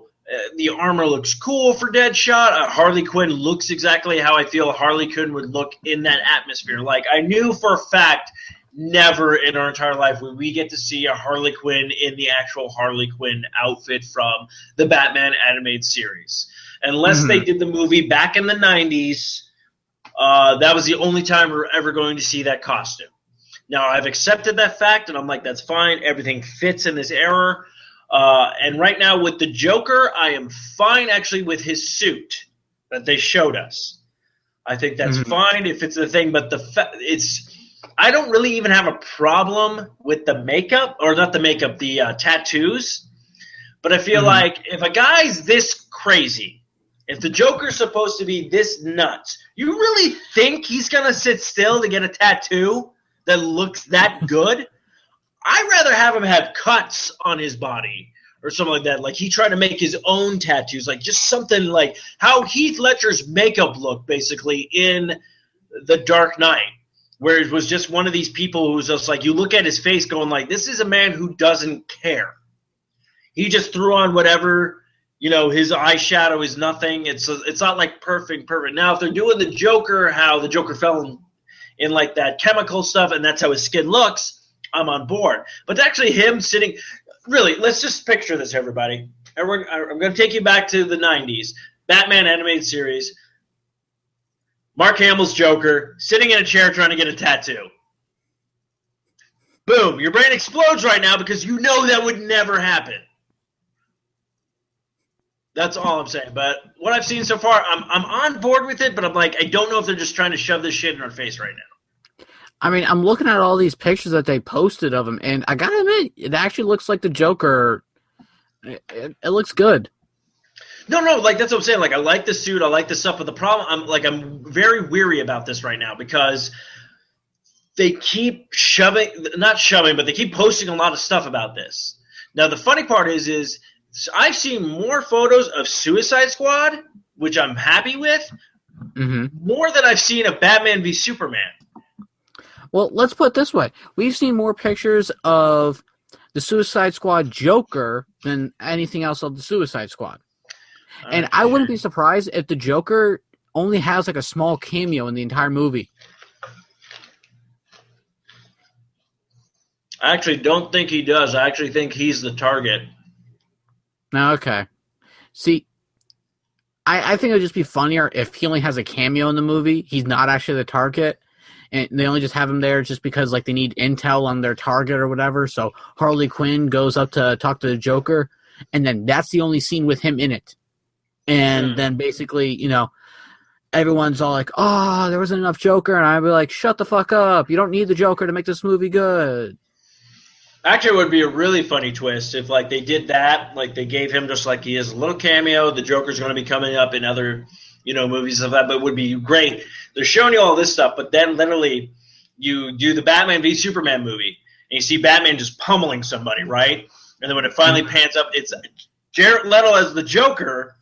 the armor looks cool for Deadshot. Harley Quinn looks exactly how I feel Harley Quinn would look in that atmosphere. Like, I knew for a fact never in our entire life would we get to see a Harley Quinn in the actual Harley Quinn outfit from the Batman animated series. Unless they did the movie back in the 90s, that was the only time we're ever going to see that costume. Now, I've accepted that fact, and I'm like, that's fine. Everything fits in this era. And right now with the Joker, I am fine actually with his suit that they showed us. I think that's fine if it's the thing, but I don't really even have a problem with the makeup, or not the makeup, the tattoos. But I feel like if a guy's this crazy, if the Joker's supposed to be this nuts, you really think he's going to sit still to get a tattoo that looks that good? I'd rather have him have cuts on his body or something like that. Like, he tried to make his own tattoos, like just something like how Heath Ledger's makeup looked basically in The Dark Knight, where it was just one of these people who was just like, you look at his face going like, this is a man who doesn't care. He just threw on whatever, his eyeshadow is nothing. It's not like perfect. Now, if they're doing the Joker, how the Joker fell in like that chemical stuff, and that's how his skin looks, I'm on board. But actually him sitting, really, let's just picture this, everybody. I'm going to take you back to the 90s. Batman animated series. Mark Hamill's Joker, sitting in a chair trying to get a tattoo. Boom, your brain explodes right now because you know that would never happen. That's all I'm saying. But what I've seen so far, I'm on board with it, but I'm like, I don't know if they're just trying to shove this shit in our face right now. I mean, I'm looking at all these pictures that they posted of him, and I gotta admit, it actually looks like the Joker. It looks good. No, like, that's what I'm saying. Like, I like the suit, I like the stuff, but the problem, I'm very weary about this right now because they keep not shoving, but they keep posting a lot of stuff about this. Now, the funny part is I've seen more photos of Suicide Squad, which I'm happy with, more than I've seen of Batman v Superman. Well, let's put it this way. We've seen more pictures of the Suicide Squad Joker than anything else of the Suicide Squad. And I wouldn't be surprised if the Joker only has like a small cameo in the entire movie. I actually don't think he does. I actually think he's the target. Okay. See, I think it would just be funnier if he only has a cameo in the movie. He's not actually the target. And they only just have him there just because like they need intel on their target or whatever. So Harley Quinn goes up to talk to the Joker, and then that's the only scene with him in it. And then basically, everyone's all like, oh, there wasn't enough Joker. And I'd be like, shut the fuck up. You don't need the Joker to make this movie good. Actually, it would be a really funny twist if, like, they did that. Like, they gave him just, like, he has a little cameo. The Joker's going to be coming up in other, movies of that. But it would be great. They're showing you all this stuff, but then literally you do the Batman v Superman movie, and you see Batman just pummeling somebody, right? And then when it finally pans up, it's Jared Leto as the Joker,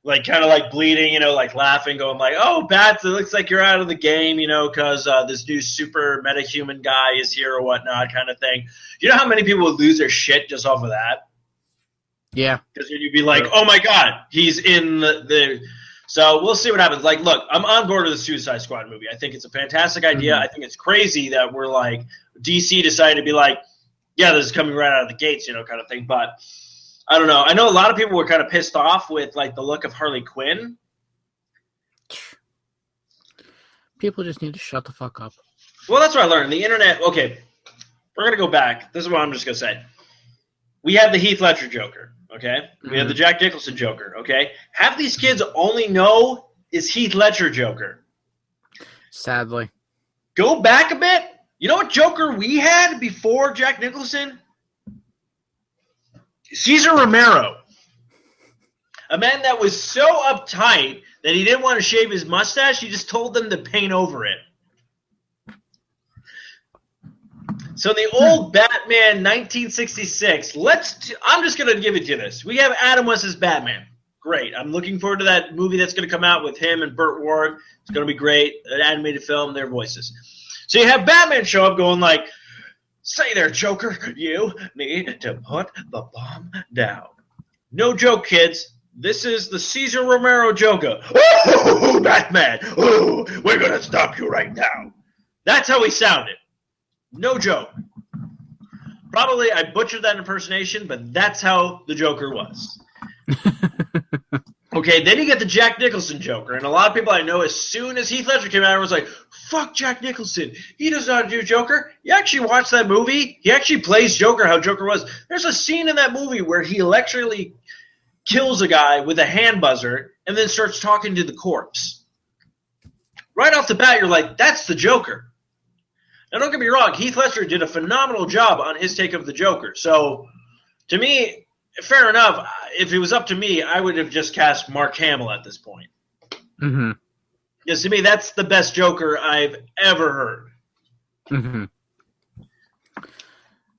like kind of like bleeding, like laughing, going like, "Oh, Bats, it looks like you're out of the game, because this new super metahuman guy is here or whatnot," kind of thing. You know how many people would lose their shit just off of that? Yeah. Because you'd be like, "Oh my god, he's in the." So we'll see what happens. Like, look, I'm on board with the Suicide Squad movie. I think it's a fantastic idea. I think it's crazy that we're like DC decided to be like, "Yeah, this is coming right out of the gates," kind of thing, but. I don't know. I know a lot of people were kind of pissed off with like the look of Harley Quinn. People just need to shut the fuck up. Well, that's what I learned. The internet. Okay, we're gonna go back. This is what I'm just gonna say. We have the Heath Ledger Joker. Okay, we have the Jack Nicholson Joker. Okay, half these kids only know is Heath Ledger Joker. Sadly. Go back a bit. You know what Joker we had before Jack Nicholson? Cesar Romero, a man that was so uptight that he didn't want to shave his mustache. He just told them to paint over it. So the old Batman 1966, I'm just going to give it to you this. We have Adam West as Batman. Great. I'm looking forward to that movie that's going to come out with him and Burt Ward. It's going to be great. An animated film, their voices. So you have Batman show up going like, "Say there, Joker, you need to put the bomb down." No joke, kids. This is the Cesar Romero Joker. "Oh, Batman! Oh, we're going to stop you right now." That's how he sounded. No joke. Probably I butchered that impersonation, but that's how the Joker was. Okay, then you get the Jack Nicholson Joker, and a lot of people I know, as soon as Heath Ledger came out, was like, "Fuck Jack Nicholson. He doesn't know how to do Joker." You actually watch that movie? He actually plays Joker how Joker was. There's a scene in that movie where he electrically kills a guy with a hand buzzer and then starts talking to the corpse. Right off the bat, you're like, that's the Joker. Now, don't get me wrong. Heath Ledger did a phenomenal job on his take of the Joker. So, to me, fair enough. If it was up to me, I would have just cast Mark Hamill at this point. Mm-hmm. Because to me, that's the best Joker I've ever heard. Mm-hmm.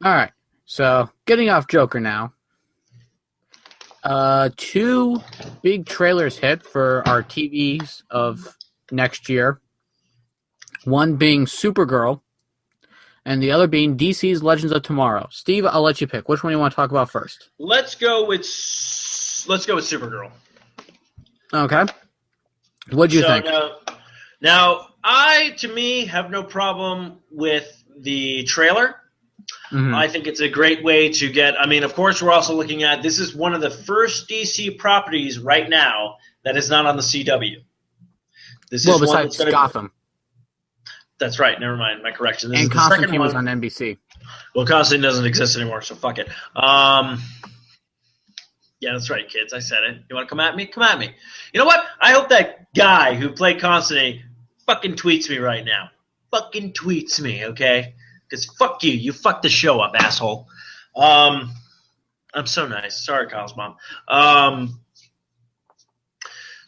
All right. So, getting off Joker now. 2 big trailers hit for our TVs of next year. One being Supergirl, and the other being DC's Legends of Tomorrow. Steve, I'll let you pick. Which one do you want to talk about first? Let's go with Supergirl. Okay. What do you think? Now, I, to me, have no problem with the trailer. Mm-hmm. I think it's a great way to get – I mean, of course, we're also looking at – this is one of the first DC properties right now that is not on the CW. Besides Gotham. That's right. Never mind. My correction. And Constantine was on NBC. Well, Constantine doesn't exist anymore, so fuck it. Yeah, that's right, kids. I said it. You want to come at me? Come at me. You know what? I hope that guy who played Constantine fucking tweets me right now. Fucking tweets me, okay? Because fuck you. You fucked the show up, asshole. I'm so nice. Sorry, Kyle's mom.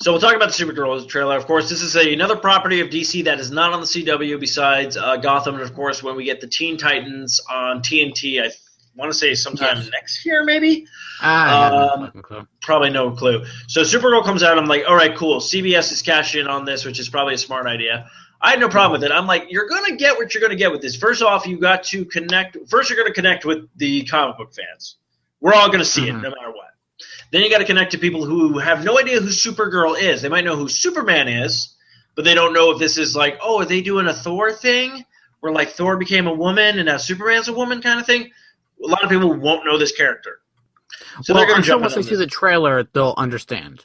So we'll talk about the Supergirl trailer. Of course, this is another property of DC that is not on the CW besides Gotham. And, of course, when we get the Teen Titans on TNT, I want to say sometime next year maybe. I have no fucking clue. Probably no clue. So Supergirl comes out. I'm like, all right, cool. CBS is cashing in on this, which is probably a smart idea. I had no problem with it. I'm like, you're going to get what you're going to get with this. First off, you got to connect. First, you're going to connect with the comic book fans. We're all going to see it no matter what. Then you got to connect to people who have no idea who Supergirl is. They might know who Superman is, but they don't know if this is like, oh, are they doing a Thor thing where like Thor became a woman and now Superman's a woman kind of thing? A lot of people won't know this character. So they're going to jump in. Once they see the trailer, they'll understand.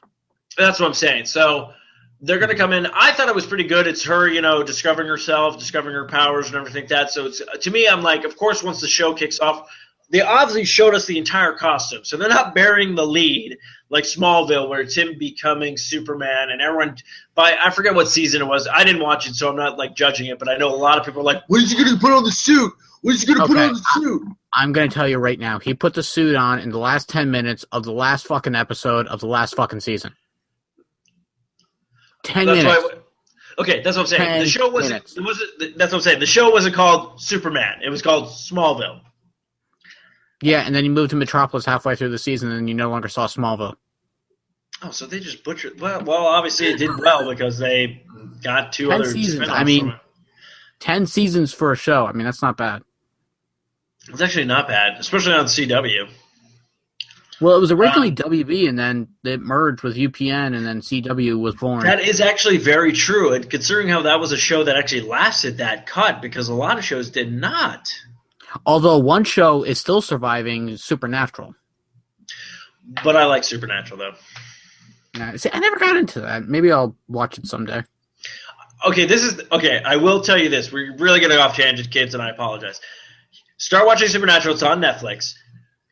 That's what I'm saying. So they're going to come in. I thought it was pretty good. It's her, discovering herself, discovering her powers and everything like that. So it's, to me, I'm like, of course, once the show kicks off, they obviously showed us the entire costume. So they're not burying the lead like Smallville, where it's him becoming Superman and everyone – I forget what season it was. I didn't watch it, so I'm not like judging it. But I know a lot of people are like, when is he going to put on the suit? When is he going to put on the suit? I'm going to tell you right now. He put the suit on in the last 10 minutes of the last fucking episode of the last fucking season. 10 minutes. Okay, that's what I'm saying. The show wasn't – that's what I'm saying. The show wasn't called Superman. It was called Smallville. Yeah, and then you moved to Metropolis halfway through the season, and you no longer saw Smallville. Oh, so they just butchered. Well, obviously it did well because they got 2 10 other seasons. spin-offs I mean, from it. 10 seasons for a show. I mean, that's not bad. It's actually not bad, especially on CW. Well, it was originally WB, and then it merged with UPN, and then CW was born. That is actually very true, and considering how that was a show that actually lasted that cut, because a lot of shows did not. Although one show is still surviving, Supernatural. But I like Supernatural, though. See, I never got into that. Maybe I'll watch it someday. Okay, I will tell you this. We're really getting off tangent, kids, and I apologize. Start watching Supernatural. It's on Netflix.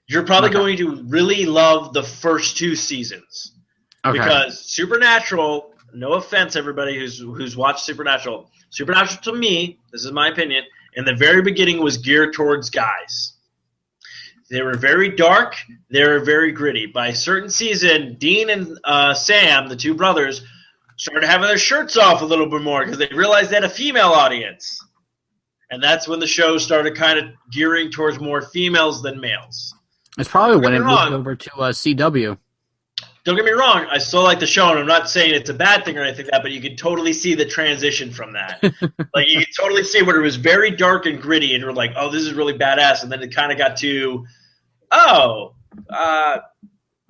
You're probably going to really love the first 2 seasons. Okay. Because Supernatural, no offense, everybody who's watched Supernatural, Supernatural to me, this is my opinion, in the very beginning was geared towards guys. They were very dark. They were very gritty. By a certain season, Dean and Sam, the 2 brothers, started having their shirts off a little bit more because they realized they had a female audience. And that's when the show started kind of gearing towards more females than males. It's probably when it moved over to CW. Don't get me wrong, I still like the show, and I'm not saying it's a bad thing or anything like that, but you can totally see the transition from that. Like, you can totally see where it was very dark and gritty, and you're like, oh, this is really badass, and then it kind of got to,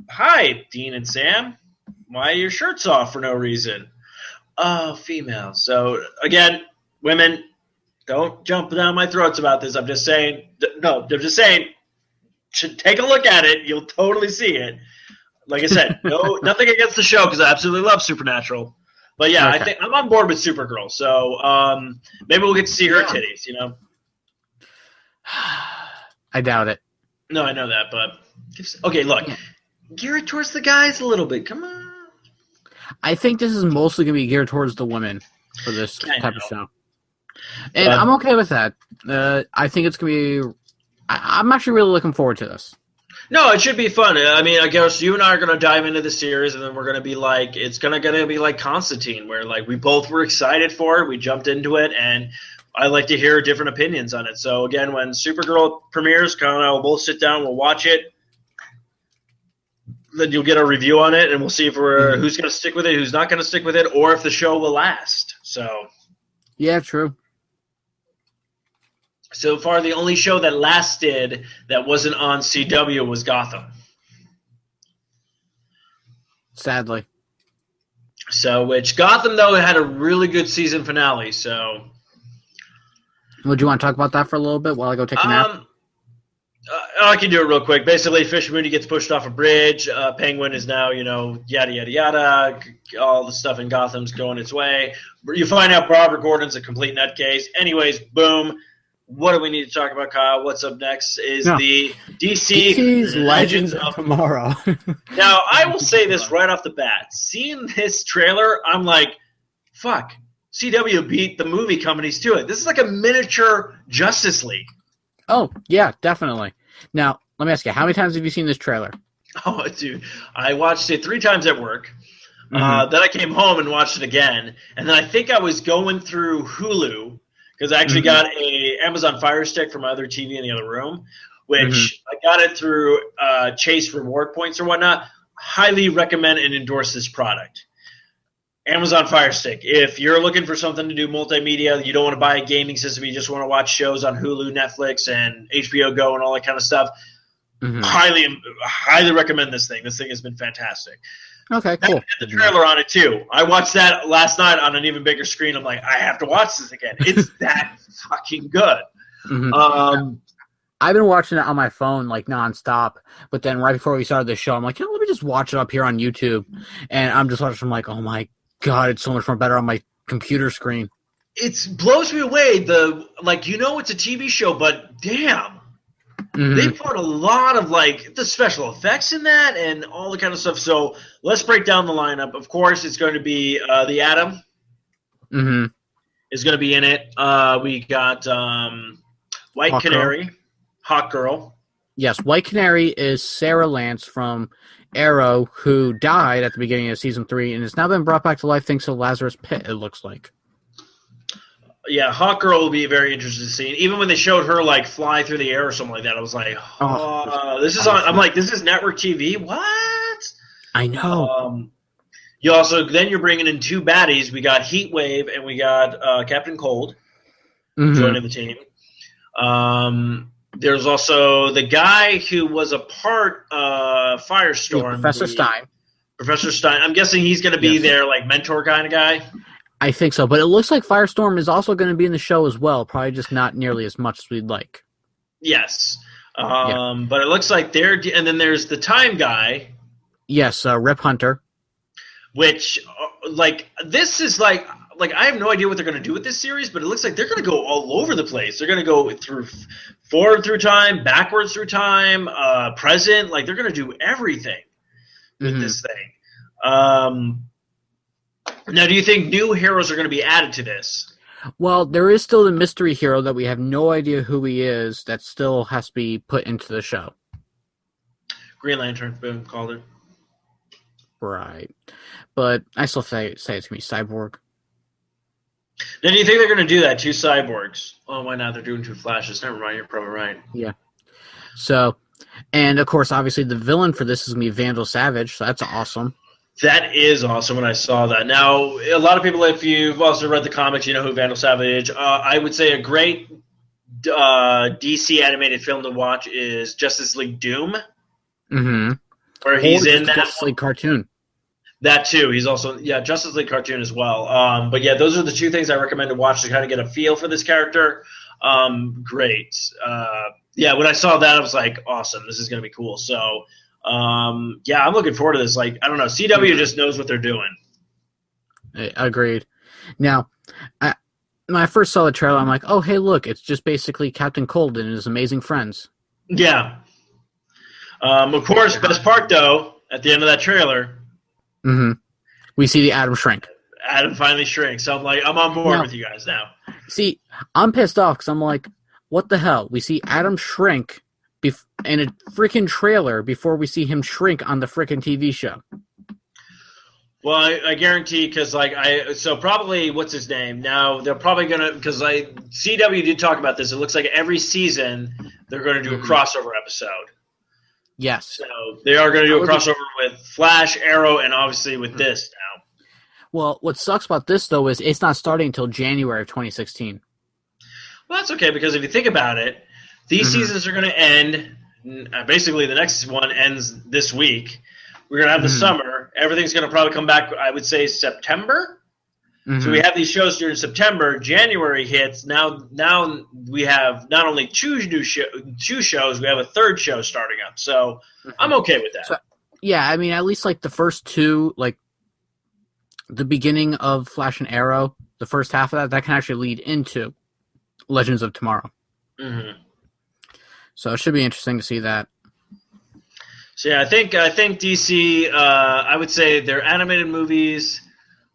hi, Dean and Sam. Why are your shirts off for no reason? Oh, female. So, again, women, don't jump down my throats about this. I'm just saying, should take a look at it. You'll totally see it. Like I said, nothing against the show because I absolutely love Supernatural. But yeah, okay. I think I'm on board with Supergirl. So maybe we'll get to see her titties. You know. I doubt it. No, I know that, but okay. Look, gear it towards the guys a little bit. Come on. I think this is mostly going to be geared towards the women for this type of show, and I'm okay with that. I think it's going to be. I'm actually really looking forward to this. No, it should be fun. I mean, I guess you and I are going to dive into the series, and then we're going to be like, it's going to be like Constantine, where like we both were excited for it, we jumped into it, and I like to hear different opinions on it. So again, when Supergirl premieres, Kyle and I will both sit down, we'll watch it, then you'll get a review on it, and we'll see if who's going to stick with it, who's not going to stick with it, or if the show will last. So yeah, true. So far, the only show that lasted that wasn't on CW was Gotham. Sadly. So, which Gotham, though, had a really good season finale, so... Would you want to talk about that for a little bit while I go take a nap? I can do it real quick. Basically, Fish Mooney gets pushed off a bridge. Penguin is now, yada, yada, yada. All the stuff in Gotham's going its way. You find out Barbara Gordon's a complete nutcase. Anyways, boom. What do we need to talk about, Kyle? What's up next is the DC's Legends of Tomorrow. Now, I will say this right off the bat. Seeing this trailer, I'm like, fuck. CW beat the movie companies to it. This is like a miniature Justice League. Oh, yeah, definitely. Now, let me ask you, how many times have you seen this trailer? Oh, dude. I watched it 3 times at work. Then I came home and watched it again. And then I think I was going through Hulu because I actually got a Amazon Fire Stick for my other TV in the other room, which I got it through Chase reward points or whatnot. Highly recommend and endorse this product. Amazon Fire Stick. If you're looking for something to do multimedia, you don't want to buy a gaming system, you just want to watch shows on Hulu, Netflix, and HBO Go and all that kind of stuff, highly recommend this thing. This thing has been fantastic. Okay, cool. And the trailer on it, too. I watched that last night on an even bigger screen. I'm like, I have to watch this again. It's that fucking good. I've been watching it on my phone, like, nonstop. But then right before we started the show, I'm like, let me just watch it up here on YouTube. And I'm just watching, I'm like, oh, my God, it's so much more better on my computer screen. It blows me away. It's a TV show, but damn. They put a lot of, the special effects in that and all the kind of stuff. So let's break down the lineup. Of course, it's going to be the Atom is going to be in it. We got White Hawk Canary, Girl. Hawk Girl. Yes, White Canary is Sarah Lance from Arrow, who died at the beginning of Season 3 and has now been brought back to life thanks to Lazarus Pit, it looks like. Yeah, Hawk Girl will be very interesting to see. Even when they showed her fly through the air or something like that, I was like, this is on. I'm like, this is network TV. What? I know. You're bringing in two baddies. We got Heatwave and we got Captain Cold joining the team. There's also the guy who was a part of Firestorm. Professor Stein. Professor Stein. I'm guessing he's going to be their like mentor kind of guy. I think so, but it looks like Firestorm is also going to be in the show as well. Probably just not nearly as much as we'd like. Yes, but it looks like and then there's the Time guy. Yes, Rip Hunter. Which, this is like I have no idea what they're going to do with this series, but it looks like they're going to go all over the place. They're going to go forward through time, backwards through time, present. Like, they're going to do everything with this thing. Now, do you think new heroes are going to be added to this? Well, there is still the mystery hero that we have no idea who he is that still has to be put into the show. Green Lantern, boom, called it. Right. But I still say it's going to be Cyborg. Now, do you think they're going to do that? Two cyborgs. Oh, why not? They're doing two Flashes. Never mind. You're probably right. Yeah. So, and of course, obviously, the villain for this is going to be Vandal Savage. So that's awesome. That is awesome when I saw that. Now, a lot of people, if you've also read the comics, you know who Vandal Savage. I would say a great DC animated film to watch is Justice League Doom. Mm-hmm. Where he's in that Justice League cartoon. That too. He's also Justice League cartoon as well. But yeah, those are the two things I recommend to watch to kind of get a feel for this character. Great. When I saw that, I was like, awesome. This is going to be cool. So I'm looking forward to this. Like, I don't know, CW just knows what they're doing. Agreed. Now, when I first saw the trailer, I'm like, oh, hey, look, it's just basically Captain Cold and his amazing friends. Yeah. Of course, best part though, at the end of that trailer. We see the Atom shrink. Adam finally shrinks. So I'm like, I'm on board with you guys now. See, I'm pissed off because I'm like, what the hell? We see Atom shrink in a freaking trailer before we see him shrink on the freaking TV show. Well, I guarantee because probably what's his name? Now they're probably gonna because CW did talk about this. It looks like every season they're going to do a crossover episode. Yes. So they are going to do a crossover with Flash, Arrow, and obviously with this now. Well, what sucks about this, though, is it's not starting until January of 2016. Well, that's okay, because if you think about it, these seasons are going to end. Basically, the next one ends this week. We're going to have the summer. Everything's going to probably come back, I would say, September. So we have these shows during September. January hits. Now we have not only two shows, we have a third show starting up. So I'm okay with that. So, yeah, I mean, at least like the first two, like the beginning of Flash and Arrow, the first half of that can actually lead into Legends of Tomorrow. So it should be interesting to see that. So yeah, I think DC. I would say their animated movies.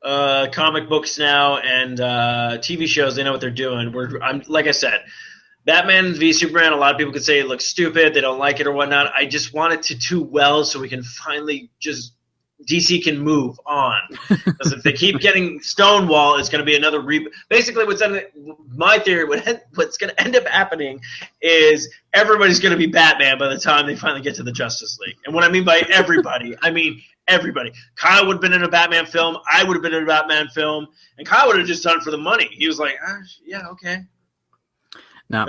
Comic books now and TV shows, they know what they're doing. I'm like I said, Batman v Superman. A lot of people could say it looks stupid, they don't like it or whatnot. I just want it to do well so we can finally DC can move on. Because if they keep getting Stonewall, it's going to be another Basically, my theory, what's going to end up happening is everybody's going to be Batman by the time they finally get to the Justice League. And what I mean by everybody, I mean everybody. Kyle would have been in a Batman film. I would have been in a Batman film. And Kyle would have just done it for the money. He was like, yeah, okay. No,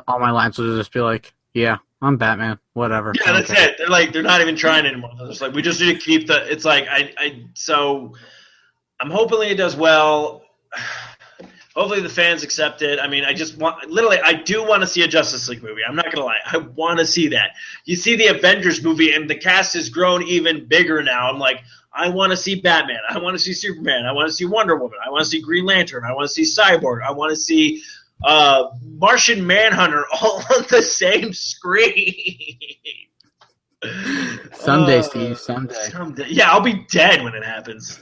all my lines would just be like, yeah, I'm Batman, whatever. Yeah, that's it. They're not even trying anymore. They're just like, we just need to keep it's like, so I'm hoping it does well. Hopefully the fans accept it. I mean, I do want to see a Justice League movie. I'm not going to lie. I want to see that. You see the Avengers movie, and the cast has grown even bigger now. I'm like, I want to see Batman. I want to see Superman. I want to see Wonder Woman. I want to see Green Lantern. I want to see Cyborg. I want to see Martian Manhunter all on the same screen. Someday, Steve. Someday. Yeah, I'll be dead when it happens.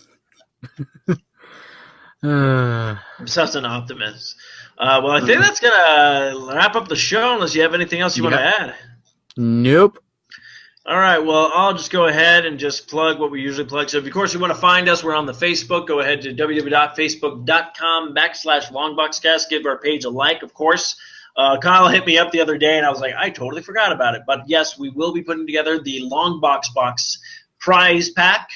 I'm such an optimist. Well, I think that's going to wrap up the show unless you have anything else you want to add. Nope. All right, well, I'll just go ahead and just plug what we usually plug. So, if, of course, you want to find us, we're on the Facebook. Go ahead to www.facebook.com/longboxcast. Give our page a like, of course. Kyle hit me up the other day, and I was like, I totally forgot about it. But, yes, we will be putting together the Longbox Box prize pack.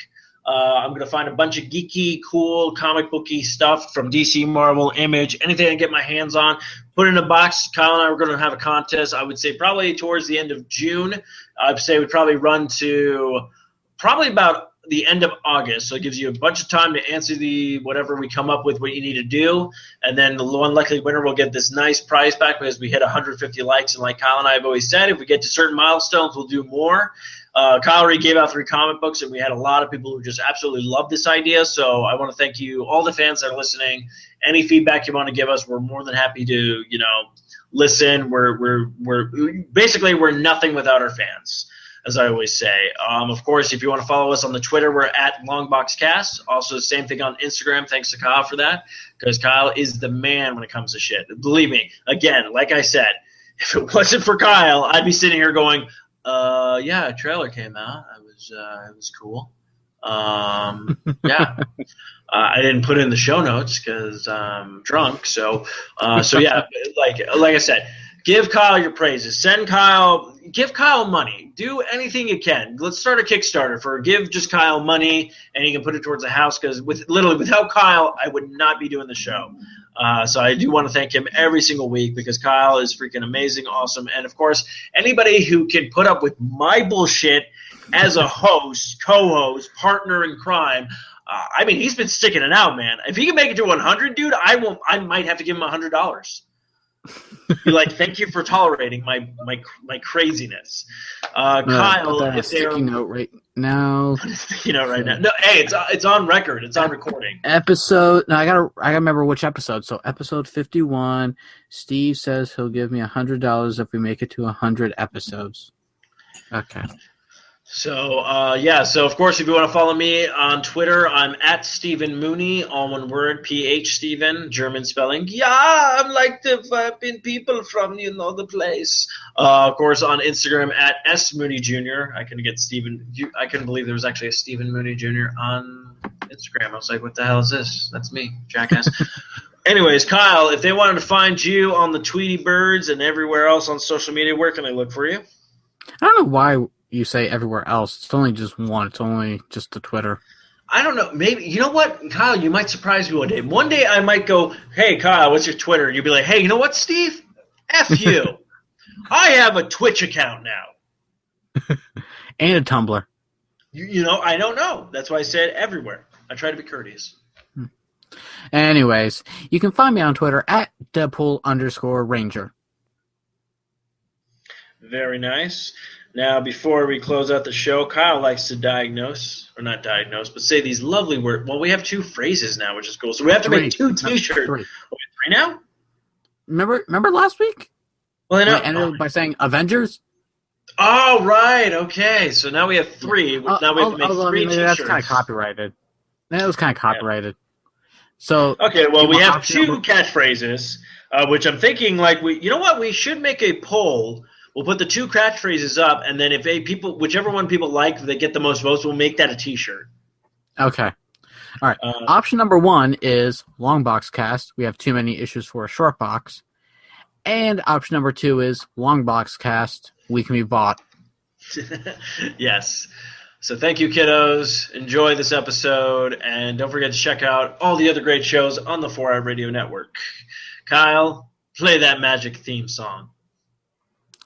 I'm going to find a bunch of geeky, cool, comic booky stuff from DC, Marvel, Image, anything I can get my hands on. Put it in a box. Kyle and I were going to have a contest. I would say probably towards the end of June. I'd say we'd probably run to probably about the end of August. So it gives you a bunch of time to answer whatever we come up with, what you need to do. And then the one likely winner will get this nice prize pack because we hit 150 likes. And like Kyle and I have always said, if we get to certain milestones, we'll do more. Kyle already gave out 3 comic books, and we had a lot of people who just absolutely loved this idea. So I want to thank you, all the fans that are listening. Any feedback you want to give us, we're more than happy to, listen. We're nothing without our fans, as I always say. Of course, if you want to follow us on the Twitter, we're at LongboxCast. Also, the same thing on Instagram. Thanks to Kyle for that, because Kyle is the man when it comes to shit. Believe me, again, like I said, if it wasn't for Kyle, I'd be sitting here going, yeah, a trailer came out. It was cool. Yeah. I didn't put it in the show notes because I'm drunk. So yeah, like I said, give Kyle your praises. Give Kyle money. Do anything you can. Let's start a Kickstarter for give just Kyle money, and you can put it towards the house, because without Kyle, I would not be doing the show. So I do want to thank him every single week, because Kyle is freaking amazing, awesome. And, of course, anybody who can put up with my bullshit as a host, co-host, partner in crime, he's been sticking it out, man. If he can make it to 100, dude, I might have to give him $100. Be like, thank you for tolerating my craziness. Kyle, if sticky note right now. Right now. No, hey, it's on record. It's on recording. Episode. No, I gotta remember which episode. So episode 51. Steve says he'll give me $100 if we make it to 100 episodes. Okay. So, so of course, if you want to follow me on Twitter, I'm at Stephen Mooney, all one word, PH Stephen, German spelling. Yeah, I'm like the fucking people from, the place. Of course, on Instagram, at S Mooney Jr. I couldn't believe there was actually a Stephen Mooney Jr. on Instagram. I was like, what the hell is this? That's me, jackass. Anyways, Kyle, if they wanted to find you on the Tweety Birds and everywhere else on social media, where can they look for you? I don't know why you say everywhere else. It's only just one. It's only just the Twitter. I don't know. Maybe, you know what, Kyle, you might surprise me one day. One day I might go, hey, Kyle, what's your Twitter? And you'll be like, hey, you know what, Steve? F you. I have a Twitch account now. And a Tumblr. I don't know. That's why I said everywhere. I try to be courteous. Anyways, you can find me on Twitter at Deadpool_Ranger. Very nice. Now, before we close out the show, Kyle likes to not diagnose, but say these lovely words. Well, we have 2 phrases now, which is cool. So we have to make 2 T-shirts. 3 now? Remember last week? Well, I ended by saying Avengers. Oh, right. Okay. So now we have 3. Now we have to make 3 T-shirts. That's kind of copyrighted. That was kind of copyrighted. Yeah. So okay. Well, we have 2 catchphrases, which I'm thinking we should make a poll. We'll put the 2 catchphrases up, and then whichever one people like, they get the most votes, we'll make that a T-shirt. Okay. All right. Option number 1 is long box cast. We have too many issues for a short box. And option number 2 is long box cast. We can be bought. Yes. So thank you, kiddos. Enjoy this episode, and don't forget to check out all the other great shows on the 4i Radio Network. Kyle, play that magic theme song.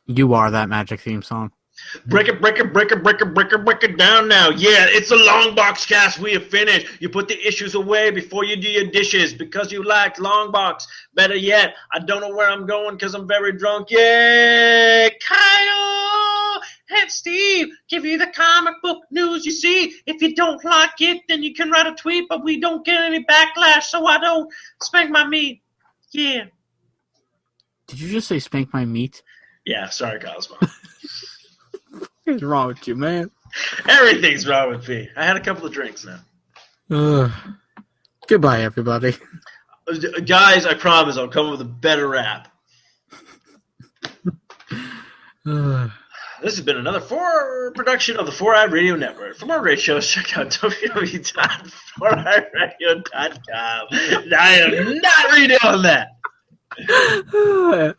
You are that magic theme song. Break it down now. Yeah, it's a long box cast. We have finished. You put the issues away before you do your dishes because you like long box. Better yet, I don't know where I'm going because I'm very drunk. Yeah, Kyle and Steve give you the comic book news. You see, if you don't like it, then you can write a tweet, but we don't get any backlash, so I don't spank my meat. Yeah. Did you just say spank my meat? Yeah, sorry, Cosmo. What's wrong with you, man? Everything's wrong with me. I had a couple of drinks now. Goodbye, everybody. Guys, I promise I'll come up with a better rap. This has been another production of the 4i Radio Network. For more great shows, check out www.4iradio.com. I am not redoing that.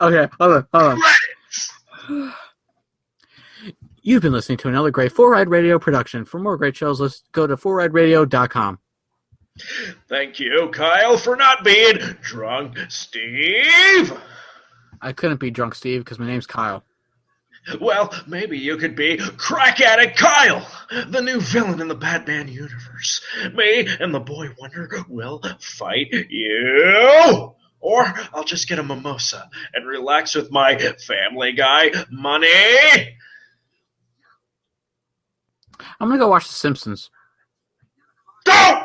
Okay, hold on. You've been listening to another great Four Ride Radio production. For more great shows, let's go to fourrideradio.com. Thank you, Kyle, for not being drunk, Steve. I couldn't be drunk, Steve, because my name's Kyle. Well, maybe you could be Crack Addict Kyle, the new villain in the Batman universe. Me and the Boy Wonder will fight you. Or I'll just get a mimosa and relax with my Family Guy money. I'm going to go watch The Simpsons. Go!